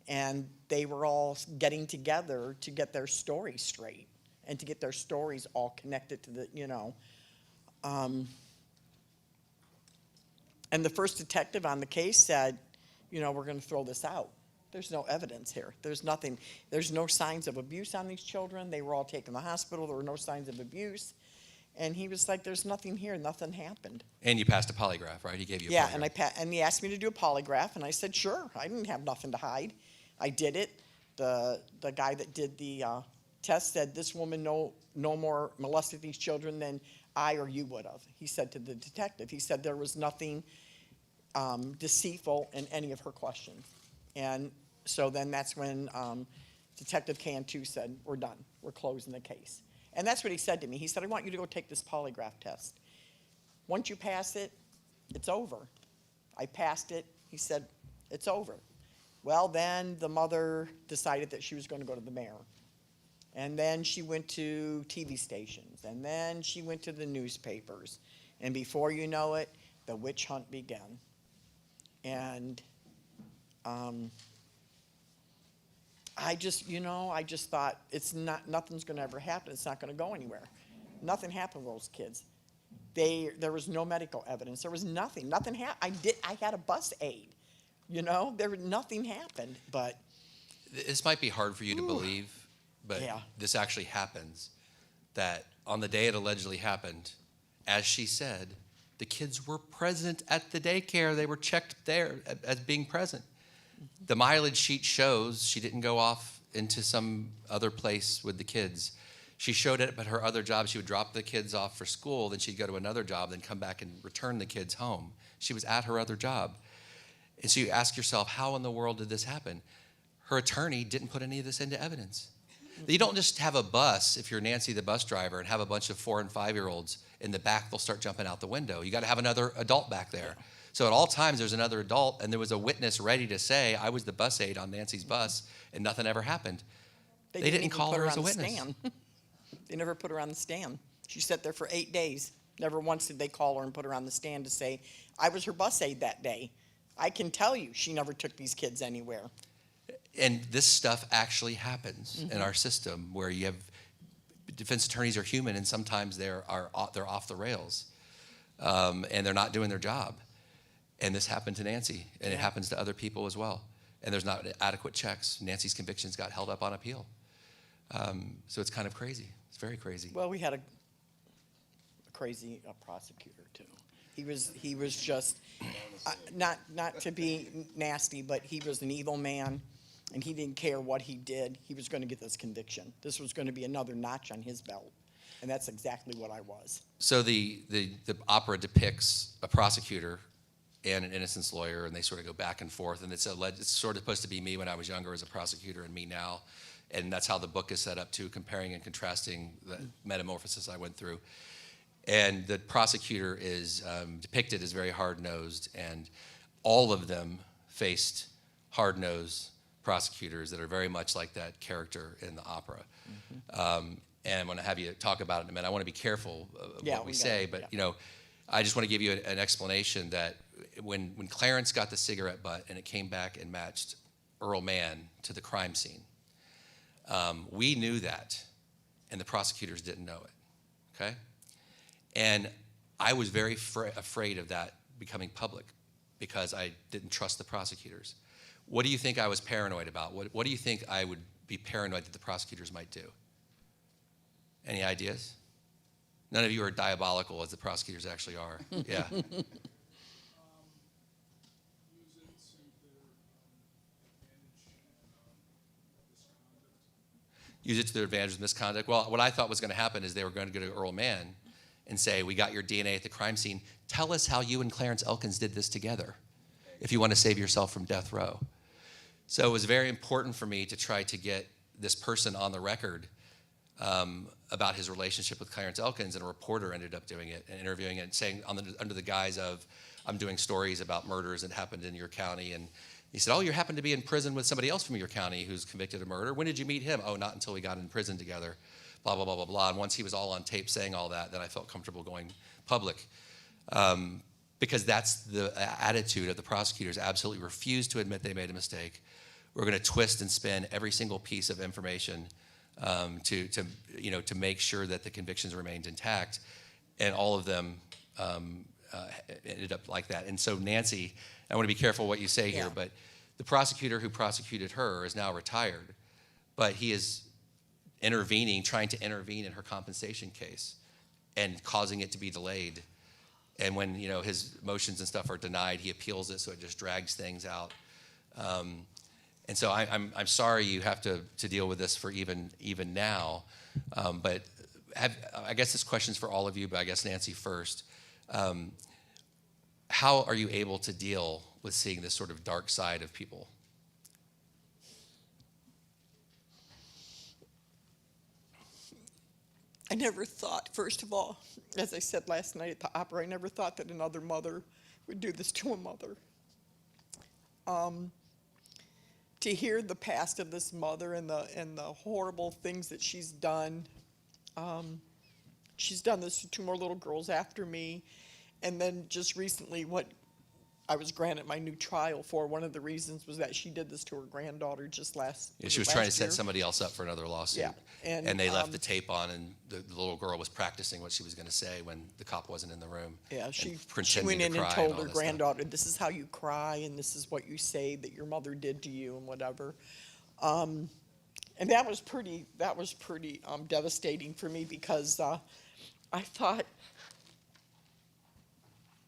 and they were all getting together to get their stories straight and to get their stories all connected to the and the first detective on the case said, we're going to throw this out. There's no evidence here. There's nothing. There's no signs of abuse on these children. They were all taken to the hospital. There were no signs of abuse. And he was like, "There's nothing here. Nothing happened." And you passed a Yeah, polygraph, right? He gave you a polygraph. and he asked me to do a polygraph, and I said, "Sure." I didn't have nothing to hide. I did it. The guy that did the test said, "This woman no more molested these children than I or you would have." He said to the detective. He said there was nothing deceitful in any of her questions. And so then that's when Detective Cantu said, "We're done. We're closing the case." And that's what he said to me. He said, "I want you to go take this polygraph test. Once you pass it, it's over." I passed it. He said, "It's over." Well, then the mother decided that she was going to go to the mayor. And then she went to TV stations. And then she went to the newspapers. And before you know it, the witch hunt began. And I just thought nothing's going to ever happen. It's not going to go anywhere. Nothing happened with those kids. There was no medical evidence. There was nothing. Nothing happened. I had a bus aid. Nothing happened. But This might be hard for you to believe, but Yeah. this actually happens. That on the day it allegedly happened, as she said, the kids were present at the daycare. They were checked there as being present. The mileage sheet shows she didn't go off into some other place with the kids. She showed it at her other job. She would drop the kids off for school, then she'd go to another job, then come back and return the kids home. She was at her other job. And so you ask yourself, how in the world did this happen? Her attorney didn't put any of this into evidence. You don't just have a bus, if you're Nancy the bus driver, and have a bunch of 4- and 5-year-olds in the back, they'll start jumping out the window. You got to have another adult back there. So at all times, there's another adult, and there was a witness ready to say, "I was the bus aide on Nancy's bus," and nothing ever happened. They didn't even call put her as a on the witness. stand. They never put her on the stand. She sat there for 8 days. Never once did they call her and put her on the stand to say, "I was her bus aide that day." I can tell you she never took these kids anywhere. And this stuff actually happens in our system, where you have defense attorneys are human, and sometimes they're off the rails, and they're not doing their job. And this happened to Nancy, and it happens to other people as well. And there's not adequate checks. Nancy's convictions got held up on appeal. So it's kind of crazy. It's very crazy. Well, we had a crazy prosecutor too. He was just not to be nasty, but he was an evil man, and he didn't care what he did. He was going to get this conviction. This was going to be another notch on his belt, and that's exactly what I was. So the opera depicts a prosecutor and an innocence lawyer, and they sort of go back and forth. And it's sort of supposed to be me when I was younger as a prosecutor and me now. And that's how the book is set up too, comparing and contrasting the metamorphosis I went through. And the prosecutor is depicted as very hard-nosed, and all of them faced hard-nosed prosecutors that are very much like that character in the opera. and I'm going to have you talk about it in a minute. I want to be careful of Yeah, what we we got say, it, but yeah. I just want to give you an explanation that when Clarence got the cigarette butt and it came back and matched Earl Mann to the crime scene, we knew that, and the prosecutors didn't know it, okay? And I was very afraid of that becoming public because I didn't trust the prosecutors. What do you think I was paranoid about? What do you think I would be paranoid that the prosecutors might do? Any ideas? None of you are diabolical as the prosecutors actually are. Yeah. Use it to their advantage with misconduct. Well, what I thought was going to happen is they were going to go to Earl Mann and say, we got your DNA at the crime scene. Tell us how you and Clarence Elkins did this together if you want to save yourself from death row. So it was very important for me to try to get this person on the record about his relationship with Clarence Elkins, and a reporter ended up doing it and interviewing it and saying under the guise of, I'm doing stories about murders that happened in your county. And he said, oh, you happen to be in prison with somebody else from your county who's convicted of murder. When did you meet him? Oh, not until we got in prison together, blah, blah, blah, blah, blah. And once he was all on tape saying all that, then I felt comfortable going public. Because that's the attitude of the prosecutors. Absolutely refuse to admit they made a mistake. We're going to twist and spin every single piece of information to make sure that the convictions remained intact, and all of them ended up like that. And so Nancy, I want to be careful what you say here, but the prosecutor who prosecuted her is now retired, but he is trying to intervene in her compensation case and causing it to be delayed. And when his motions and stuff are denied, he appeals it, so it just drags things out. And so I'm sorry you have to deal with this for even now. But I guess this question's for all of you, but I guess Nancy first. How are you able to deal with seeing this sort of dark side of people? I never thought, first of all, as I said last night at the opera, I never thought that another mother would do this to a mother. To hear the past of this mother and the horrible things that she's done. She's done this to two more little girls after me. And then just recently, what I was granted my new trial for, one of the reasons was that she did this to her granddaughter just last Yeah, she was last trying to set year? somebody else up for another lawsuit. Yeah, And they left the tape on, and the little girl was practicing what she was going to say when the cop wasn't in the room. Yeah, and she pretending went to in and cry told all her this stuff. granddaughter, this is how you cry, and this is what you say that your mother did to you, and whatever. And that was pretty devastating for me, because I thought,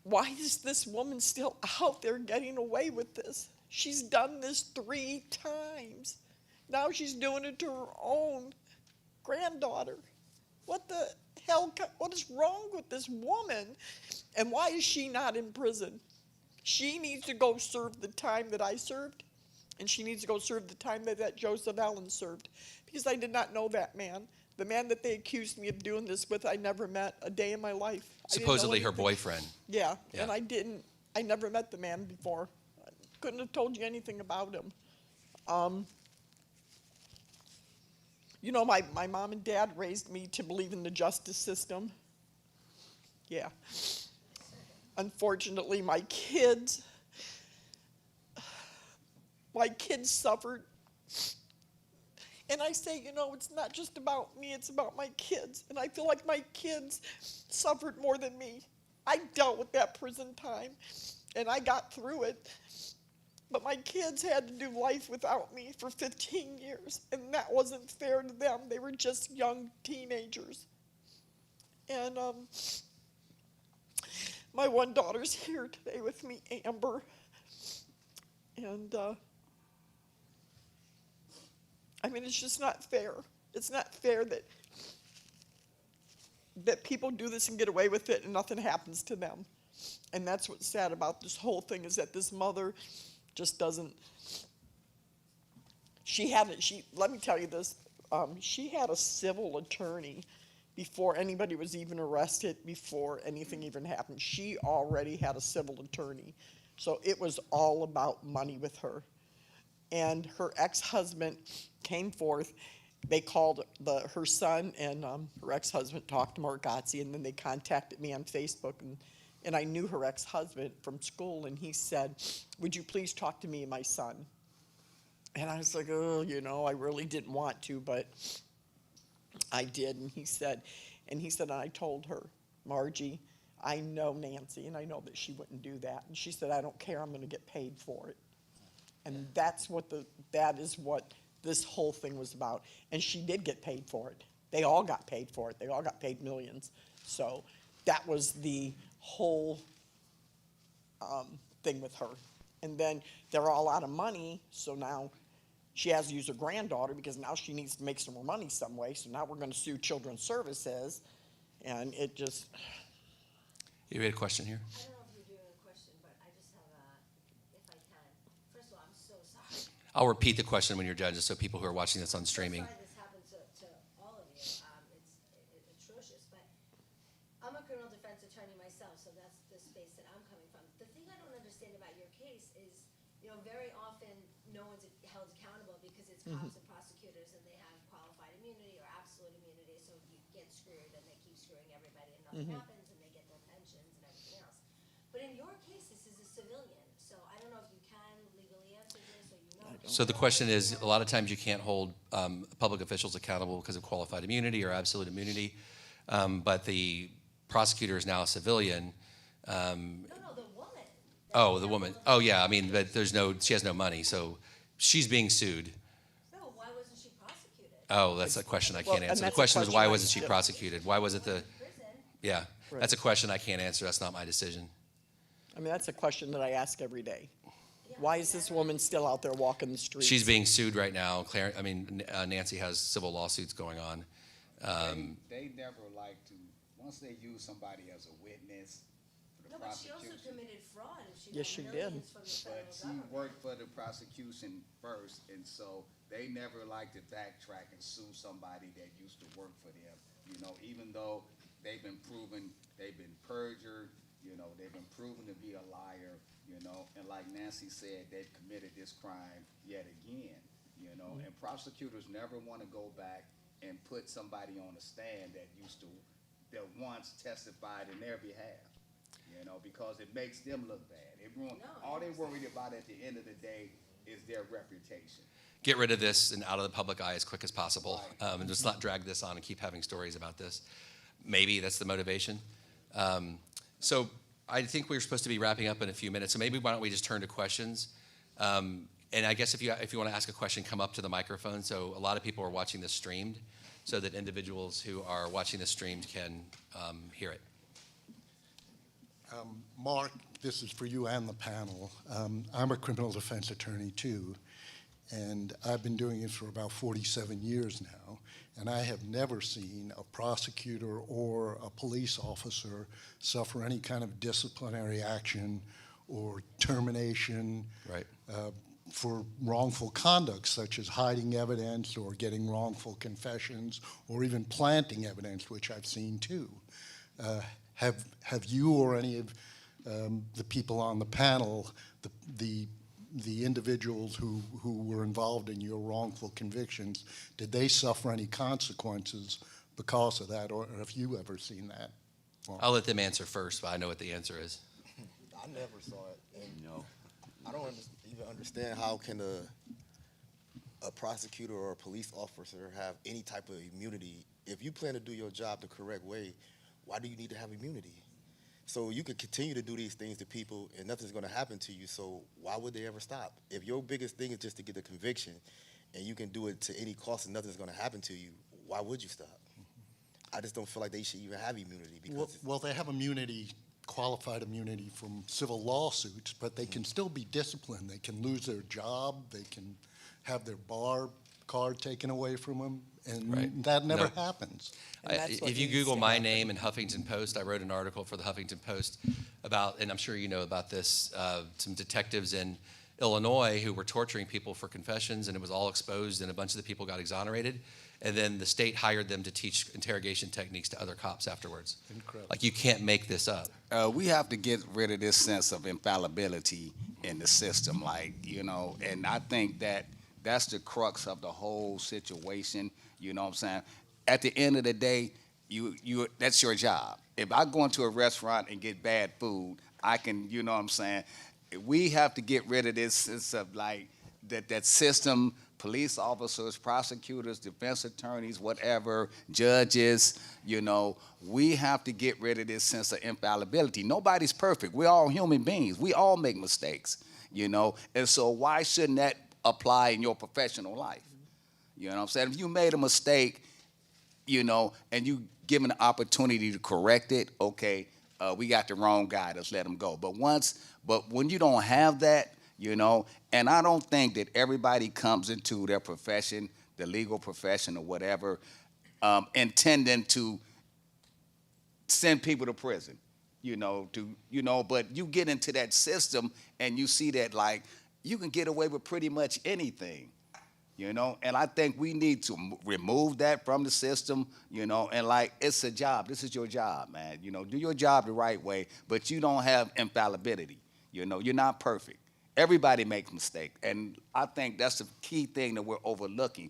why is this woman still out there getting away with this? She's done this 3 times. Now she's doing it to her own granddaughter. What the hell, what is wrong with this woman? And why is she not in prison? She needs to go serve the time that I served, and she needs to go serve the time that Joseph Allen served, because I did not know that man. The man that they accused me of doing this with, I never met a day in my life. I didn't know Supposedly her anything. boyfriend. Yeah, Yeah. and I never met the man before. I couldn't have told you anything about him. My mom and dad raised me to believe in the justice system. Yeah. Unfortunately, my kids suffered. And I say, it's not just about me, it's about my kids. And I feel like my kids suffered more than me. I dealt with that prison time, and I got through it. But my kids had to do life without me for 15 years, and that wasn't fair to them. They were just young teenagers. And my one daughter's here today with me, Amber. And it's just not fair. It's not fair that people do this and get away with it and nothing happens to them. And that's what's sad about this whole thing, is that this mother just doesn't. Let me tell you this. She had a civil attorney before anybody was even arrested, before anything even happened. She already had a civil attorney. So it was all about money with her. And her ex-husband came forth they called her son and her ex-husband talked to her at Godsey, and then they contacted me on Facebook, and I knew her ex-husband from school, and he said, "Would you please talk to me and my son?" And I was like, oh, I really didn't want to, but I did. And he said, I told her, "Margie, I know Nancy, and I know that she wouldn't do that." And she said, "I don't care, I'm gonna get paid for it." And that is what this whole thing was about. And she did get paid for it. They all got paid for it. They all got paid millions. So that was the whole thing with her. And then they're all out of money, so now she has to use her granddaughter because now she needs to make some more money some way. So now we're going to sue Children's Services, and it just. You had a question here? I don't know if you're doing a question, but I just have if I can. First of all, I'm so sorry. I'll repeat the question when you're done, just so people who are watching this on streaming. I'm sorry this happened to all of you. It's atrocious, but I'm a criminal defense attorney myself, so that's the space that I'm coming from. The thing I don't understand about your case is, very often no one's held accountable because it's cops and prosecutors, and they have qualified immunity or absolute immunity, so you get screwed, and they keep screwing everybody, and nothing happens, and they get their pensions and everything else. But in your case, this is a civilian, so I don't know if you can legally answer this, or you know. So the question is, a lot of times you can't hold public officials accountable because of qualified immunity or absolute immunity, but the prosecutor is now a civilian. No, the woman. Oh, the woman. Oh, yeah. I mean, but she has no money, so she's being sued. No, why wasn't she prosecuted? Oh, that's a question I Well, can't and answer. The that's a question was, question why I wasn't she still- prosecuted? Why was it the? Prison. Yeah, Right. that's a question I can't answer. That's not my decision. I mean, that's a question that I ask every day. Why is this woman still out there walking the streets? She's being sued right now. Nancy has civil lawsuits going on. They never like to, once they use somebody as a witness for the No, but she also prosecution. committed fraud, and she Yes, got she did. millions from the But federal she government. worked for the prosecution first, and so they never like to backtrack and sue somebody that used to work for them. Even though they've been proven, they've been perjured, they've been proven to be a liar, and like Nancy said, they've committed this crime yet again, and prosecutors never want to go back and put somebody on the stand that once testified in their behalf, because it makes them look bad. All they're worried about at the end of the day is their reputation. Get rid of this and out of the public eye as quick as possible, and just not drag this on and keep having stories about this. Maybe that's the motivation. So I think we're supposed to be wrapping up in a few minutes, so maybe why don't we just turn to questions? And I guess if you want to ask a question, come up to the microphone. So a lot of people are watching this streamed, so that individuals who are watching this streamed can hear it. Mark, this is for you and the panel. I'm a criminal defense attorney too, and I've been doing this for about 47 years now, and I have never seen a prosecutor or a police officer suffer any kind of disciplinary action or termination Right. for wrongful conduct, such as hiding evidence or getting wrongful confessions or even planting evidence, which I've seen too. Have you or any of the people on the panel, the individuals who were involved in your wrongful convictions, did they suffer any consequences because of that, or have you ever seen that? I'll let them answer first, but I know what the answer is. I never saw it. And No. I don't even understand how can a prosecutor or a police officer have any type of immunity. If you plan to do your job the correct way, why do you need to have immunity? So you could continue to do these things to people and nothing's going to happen to you, so why would they ever stop? If your biggest thing is just to get the conviction and you can do it to any cost and nothing's going to happen to you, why would you stop? I just don't feel like they should even have immunity because Well, they have immunity, qualified immunity from civil lawsuits, but they can still be disciplined. They can lose their job. They can have their bar card taken away from them, and Right. that never No. happens. And that's what If you needs Google to my happen. name and Huffington Post, I wrote an article for the Huffington Post about, and I'm sure you know about this, some detectives in Illinois who were torturing people for confessions, and it was all exposed, and a bunch of the people got exonerated, and then the state hired them to teach interrogation techniques to other cops afterwards. Incredible. Like, you can't make this up. We have to get rid of this sense of infallibility in the system, and I think that That's the crux of the whole situation. You know what I'm saying? At the end of the day, that's your job. If I go into a restaurant and get bad food, I can, you know what I'm saying? We have to get rid of this sense of like that system, police officers, prosecutors, defense attorneys, whatever, judges, you know, we have to get rid of this sense of infallibility. Nobody's perfect. We're all human beings. We all make mistakes, you know? And so why shouldn't that apply in your professional life? You know what I'm saying? If you made a mistake, you know, and you given the opportunity to correct it, okay, we got the wrong guy, let's let him go. But when you don't have that, you know, and I don't think that everybody comes into their profession, the legal profession or whatever, intending to send people to prison, but you get into that system and you see that like you can get away with pretty much anything. And I think we need to remove that from the system, and like, it's a job. This is your job, man. Do your job the right way, but you don't have infallibility. You're not perfect. Everybody makes mistakes. And I think that's the key thing that we're overlooking,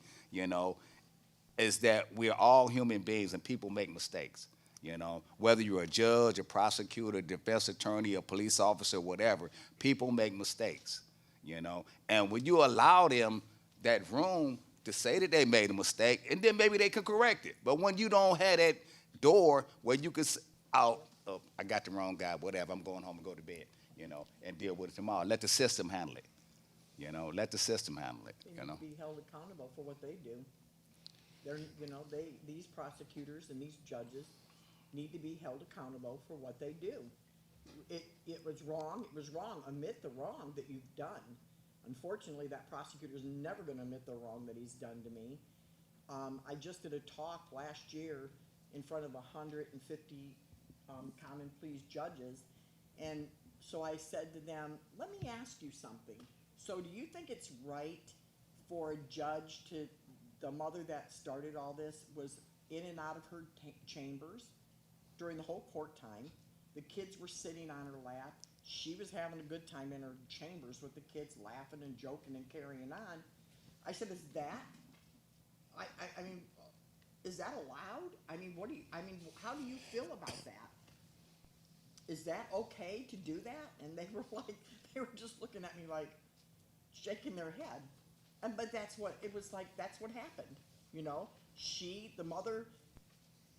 is that we're all human beings and people make mistakes. Whether you're a judge, a prosecutor, a defense attorney, a police officer, whatever, people make mistakes, And when you allow them that room to say that they made a mistake, and then maybe they could correct it. But when you don't have that door where you could, I got the wrong guy, whatever, I'm going home and go to bed, and deal with it tomorrow. Let the system handle it, let the system handle it, They need to be held accountable for what they do. These prosecutors and these judges need to be held accountable for what they do. It was wrong. Admit the wrong that you've done. Unfortunately, that prosecutor's never going to admit the wrong that he's done to me. I just did a talk last year in front of 150 common pleas judges, and so I said to them, let me ask you something. So do you think it's right for a judge the mother that started all this was in and out of her chambers during the whole court time. The kids were sitting on her lap. She was having a good time in her chambers with the kids laughing and joking and carrying on. I said, is that, I mean, is that allowed? How do you feel about that? Is that okay to do that? And they were just looking at me like, shaking their head. But that's what happened, the mother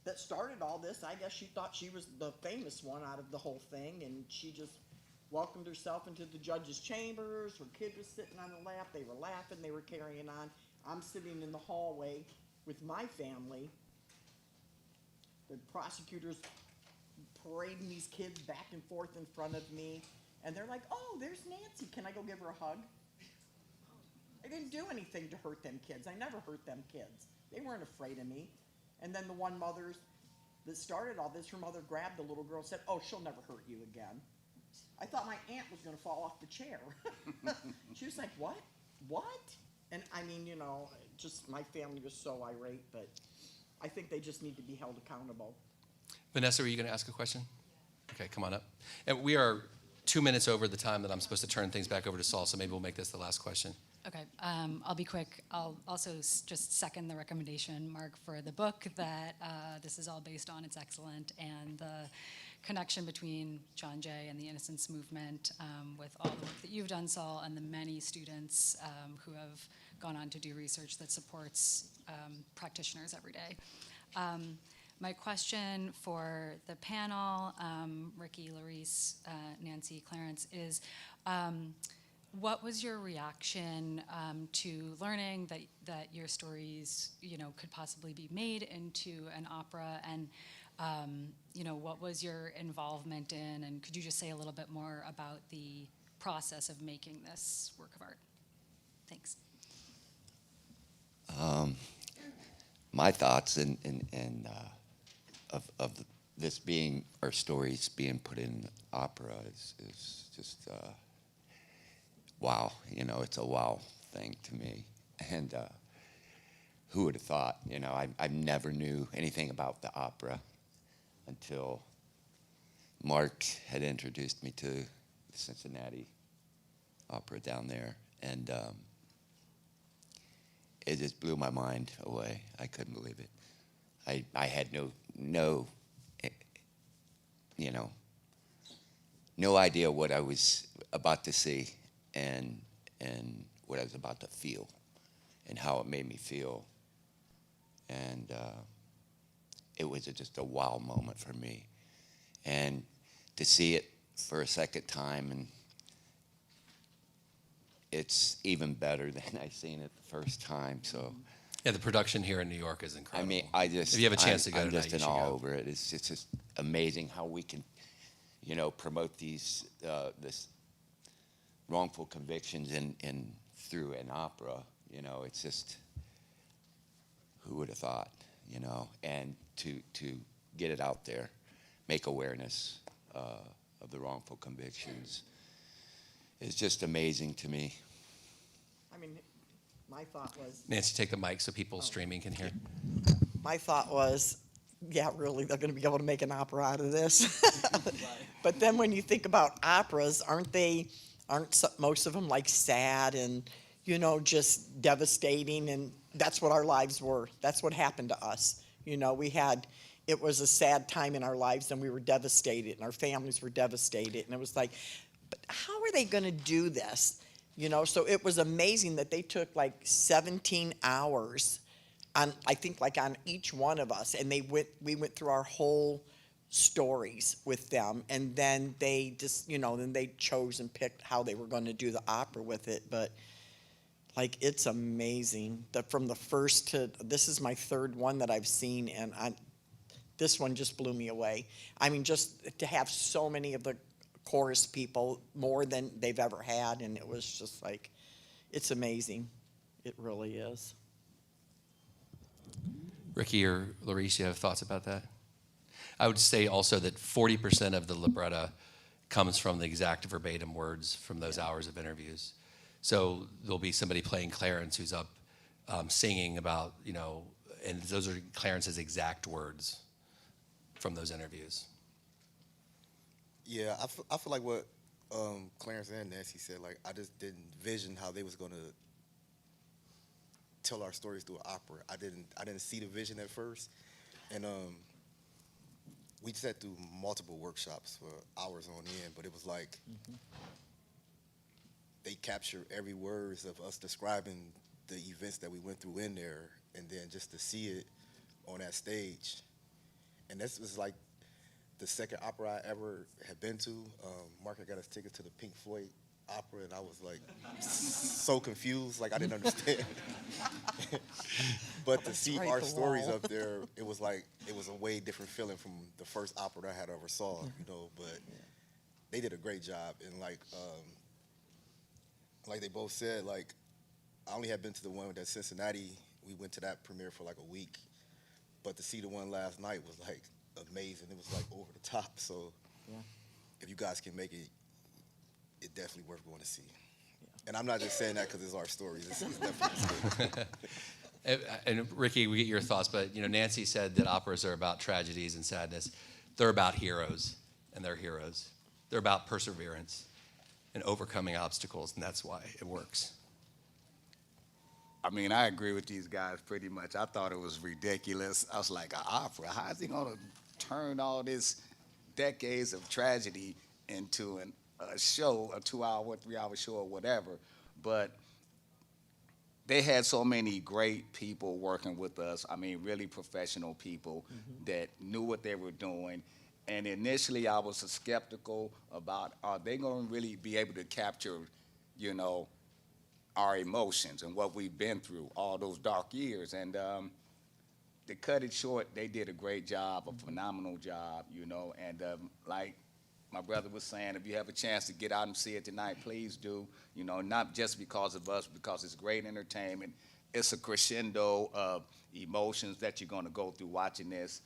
that started all this, I guess she thought she was the famous one out of the whole thing, and she just welcomed herself into the judge's chambers. Her kid was sitting on her lap. They were laughing. They were carrying on. I'm sitting in the hallway with my family. The prosecutors parading these kids back and forth in front of me, and they're like, oh, there's Nancy. Can I go give her a hug? I didn't do anything to hurt them kids. I never hurt them kids. They weren't afraid of me. And then the one mother that started all this, her mother grabbed the little girl and said, oh, she'll never hurt you again. I thought my aunt was going to fall off the chair. She was like, what? What? And just my family was so irate, but I think they just need to be held accountable. Vanessa, were you going to ask a question? Okay, come on up. And we are 2 minutes over the time that I'm supposed to turn things back over to Saul, so maybe we'll make this the last question. Okay, I'll be quick. I'll also just second the recommendation, Mark, for the book that this is all based on. It's excellent, and the connection between John Jay and the Innocence Movement with all the work that you've done, Saul, and the many students who have gone on to do research that supports practitioners every day. My question for the panel, Rickey, Laurese, Nancy, Clarence, is what was your reaction to learning that your stories, could possibly be made into an opera, and what was your involvement in, and could you just say a little bit more about the process of making this work of art? Thanks. My thoughts of this being, our stories being put in opera is just wow. It's a wow thing to me. And who would have thought? I never knew anything about the opera until Mark had introduced me to the Cincinnati Opera down there. And it just blew my mind away. I couldn't believe it. I had no you know, no idea what I was about to see and what I was about to feel and how it made me feel. And it was just a wow moment for me. And to see it for a second time, and it's even better than I seen it the first time. So Yeah, the production here in New York is I incredible. mean, I just if you have a chance to go I'm tonight, just you in should awe go. over it. It's just amazing how we can, you know, promote these this wrongful convictions in through an opera. You know, it's just, who would have thought, you know, and to get it out there, make awareness of the wrongful convictions is just amazing to me. I mean, my thought was, Nancy, take the mic so people streaming can hear. my thought was, yeah, really, they're going to be able to make an opera out of this. But then when you think about operas, aren't most of them like sad and, you know, just devastating? And that's what our lives were. That's what happened to us. You know, it was a sad time in our lives, and we were devastated, and our families were devastated. And it was like, but how are they going to do this? You know, so it was amazing that they took like 17 hours on, I think, like on each one of us, and we went through our whole stories with them, and then they just, you know, then they chose and picked how they were going to do the opera with it. But like, it's amazing that from the first to, this is my third one that I've seen, and this one just blew me away. I mean, just to have so many of the chorus people, more than they've ever had, and it was just like, it's amazing. It really is. Rickey or Laurese, you have thoughts about that? I would say also that 40% of the libretto comes from the exact verbatim words from those hours of interviews. So there'll be somebody playing Clarence who's up singing about, you know, and those are Clarence's exact words from those interviews. Yeah, I feel like what Clarence and Nancy said, like, I just didn't envision how they was going to tell our stories through an opera. I didn't see the vision at first. And we sat through multiple workshops for hours on end, but it was like they captured every words of us describing the events that we went through in there, and then just to see it on that stage. And this was like the second opera I ever had been to. Mark had got us tickets to the Pink Floyd opera, and I was like so confused, like I didn't understand. But to see right, our the stories wall. up there, it was like, it was a way different feeling from the first opera that I had ever saw, you know. But they did a great job, and like they both said, like, I only had been to the one at Cincinnati. We went to that premiere for like a week, but to see the one last night was like amazing. It was like over the top. So if you guys can make it, it's definitely worth going to see. And I'm not just saying that because it's our stories. It's definitely good. And Rickey, we get your thoughts, but you know, Nancy said that operas are about tragedies and sadness. They're about heroes, and they're heroes. They're about perseverance and overcoming obstacles, and that's why it works. I mean, I agree with these guys pretty much. I thought it was ridiculous. I was like, an opera? How is he going to turn all this decades of tragedy into a show, a 2-hour, 3-hour show or whatever? But they had so many great people working with us. I mean, really professional people that knew what they were doing. And initially, I was skeptical about, are they going to really be able to capture, you know, our emotions and what we've been through all those dark years. And to cut it short, they did a great job, a phenomenal job, you know. And like my brother was saying, if you have a chance to get out and see it tonight, please do. You know, not just because of us, because it's great entertainment. It's a crescendo of emotions that you're going to go through watching this.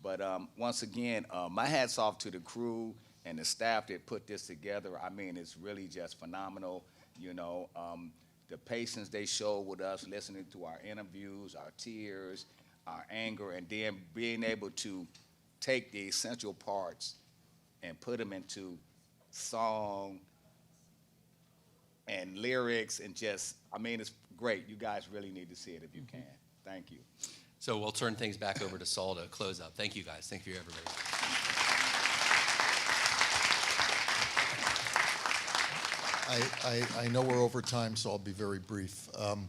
But once again, my hat's off to the crew and the staff that put this together. I mean, it's really just phenomenal, you know. The patience they showed with us, listening to our interviews, our tears, our anger, and then being able to take the essential parts and put them into song and lyrics and just, I mean, it's great. You guys really need to see it if you can. Thank you. So we'll turn things back over to Saul to close up. Thank you, guys. Thank you, everybody. I know we're over time, so I'll be very brief. I'm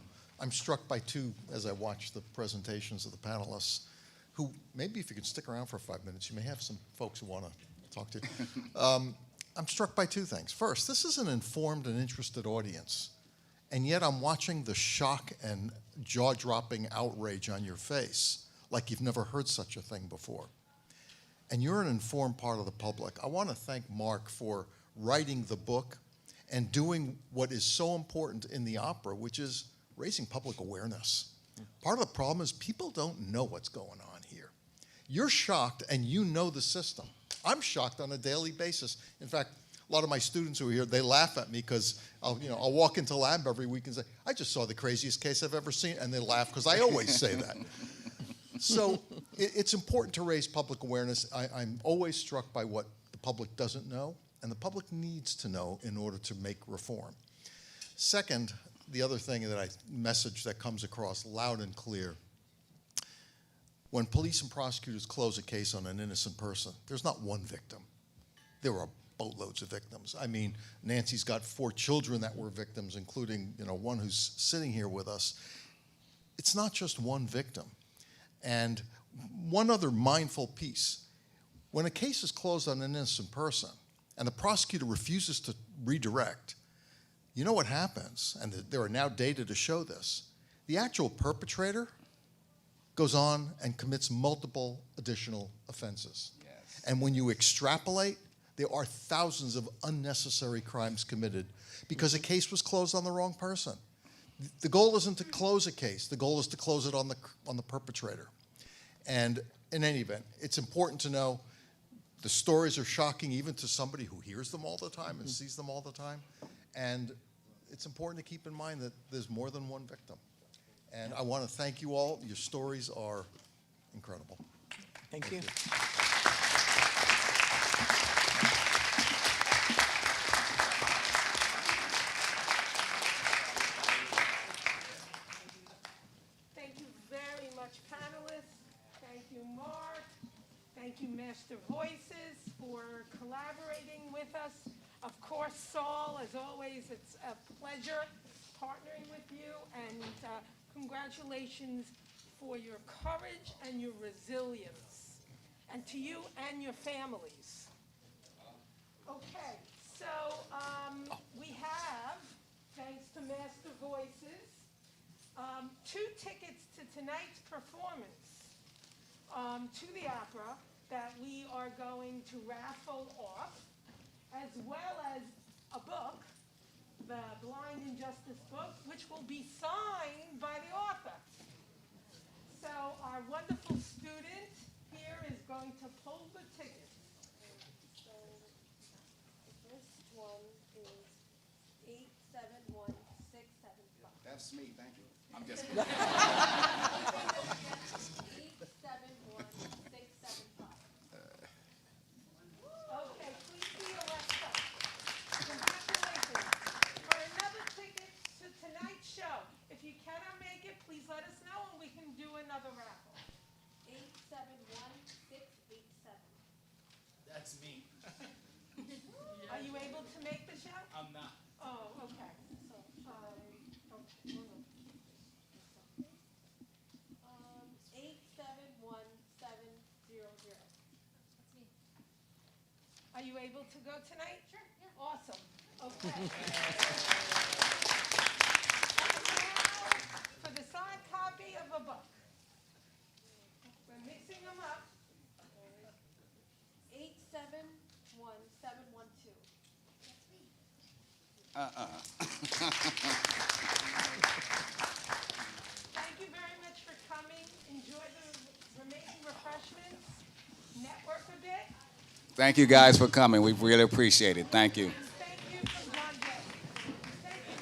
struck by two, as I watch the presentations of the panelists, who, maybe if you could stick around for 5 minutes, you may have some folks who want to talk to you. I'm struck by two things. First, this is an informed and interested audience, and yet I'm watching the shock and jaw-dropping outrage on your face, like you've never heard such a thing before. And you're an informed part of the public. I want to thank Mark for writing the book and doing what is so important in the opera, which is raising public awareness. Part of the problem is people don't know what's going on here. You're shocked and you know the system. I'm shocked on a daily basis. In fact, a lot of my students who are here, they laugh at me because I'll walk into lab every week and say, I just saw the craziest case I've ever seen, and they laugh because I always say that. So it's important to raise public awareness. I'm always struck by what the public doesn't know, and the public needs to know in order to make reform. Second, the other thing message that comes across loud and clear, when police and prosecutors close a case on an innocent person, there's not one victim. There are boatloads of victims. I mean, Nancy's got 4 children that were victims, including one who's sitting here with us. It's not just one victim. And one other mindful piece, when a case is closed on an innocent person and the prosecutor refuses to redirect, you know what happens, and there are now data to show this. The actual perpetrator goes on and commits multiple additional offenses. Yes. And when you extrapolate, there are thousands of unnecessary crimes committed because a case was closed on the wrong person. The goal isn't to close a case. The goal is to close it on the perpetrator. And in any event, it's important to know the stories are shocking even to somebody who hears them all the time and sees them all the time. And it's important to keep in mind that there's more than one victim. And I want to thank you all. Your stories are incredible. Thank you. Thank you very much, panelists. Thank you, Mark. Thank you, Master Voices, for collaborating with us. Of course, Saul, as always, it's a pleasure partnering with you, and congratulations for your courage and your resilience, and to you and your families. Okay, so we have, thanks to Master Voices, 2 tickets to tonight's performance to the opera that we are going to raffle off, as well as a book, the Blind Injustice book, which will be signed by the author. So our wonderful student here is going to pull the ticket. So this one is 871675. That's me, thank you. I'm just kidding. 871675. Okay, please be a left up. Congratulations. For another ticket to tonight's show, if you cannot make it, please let us know and we can do another raffle. 871687. That's me. Are you able to make the show? I'm not. Oh, okay. So, okay, hold on. 871700. Are you able to go tonight? Sure, yeah. Awesome. Okay. And now for the signed copy of a book. We're mixing them up. 871712. Thank you very much for coming. Enjoy the remaining refreshments. Network a bit. Thank you guys for coming. We really appreciate it. Thank you.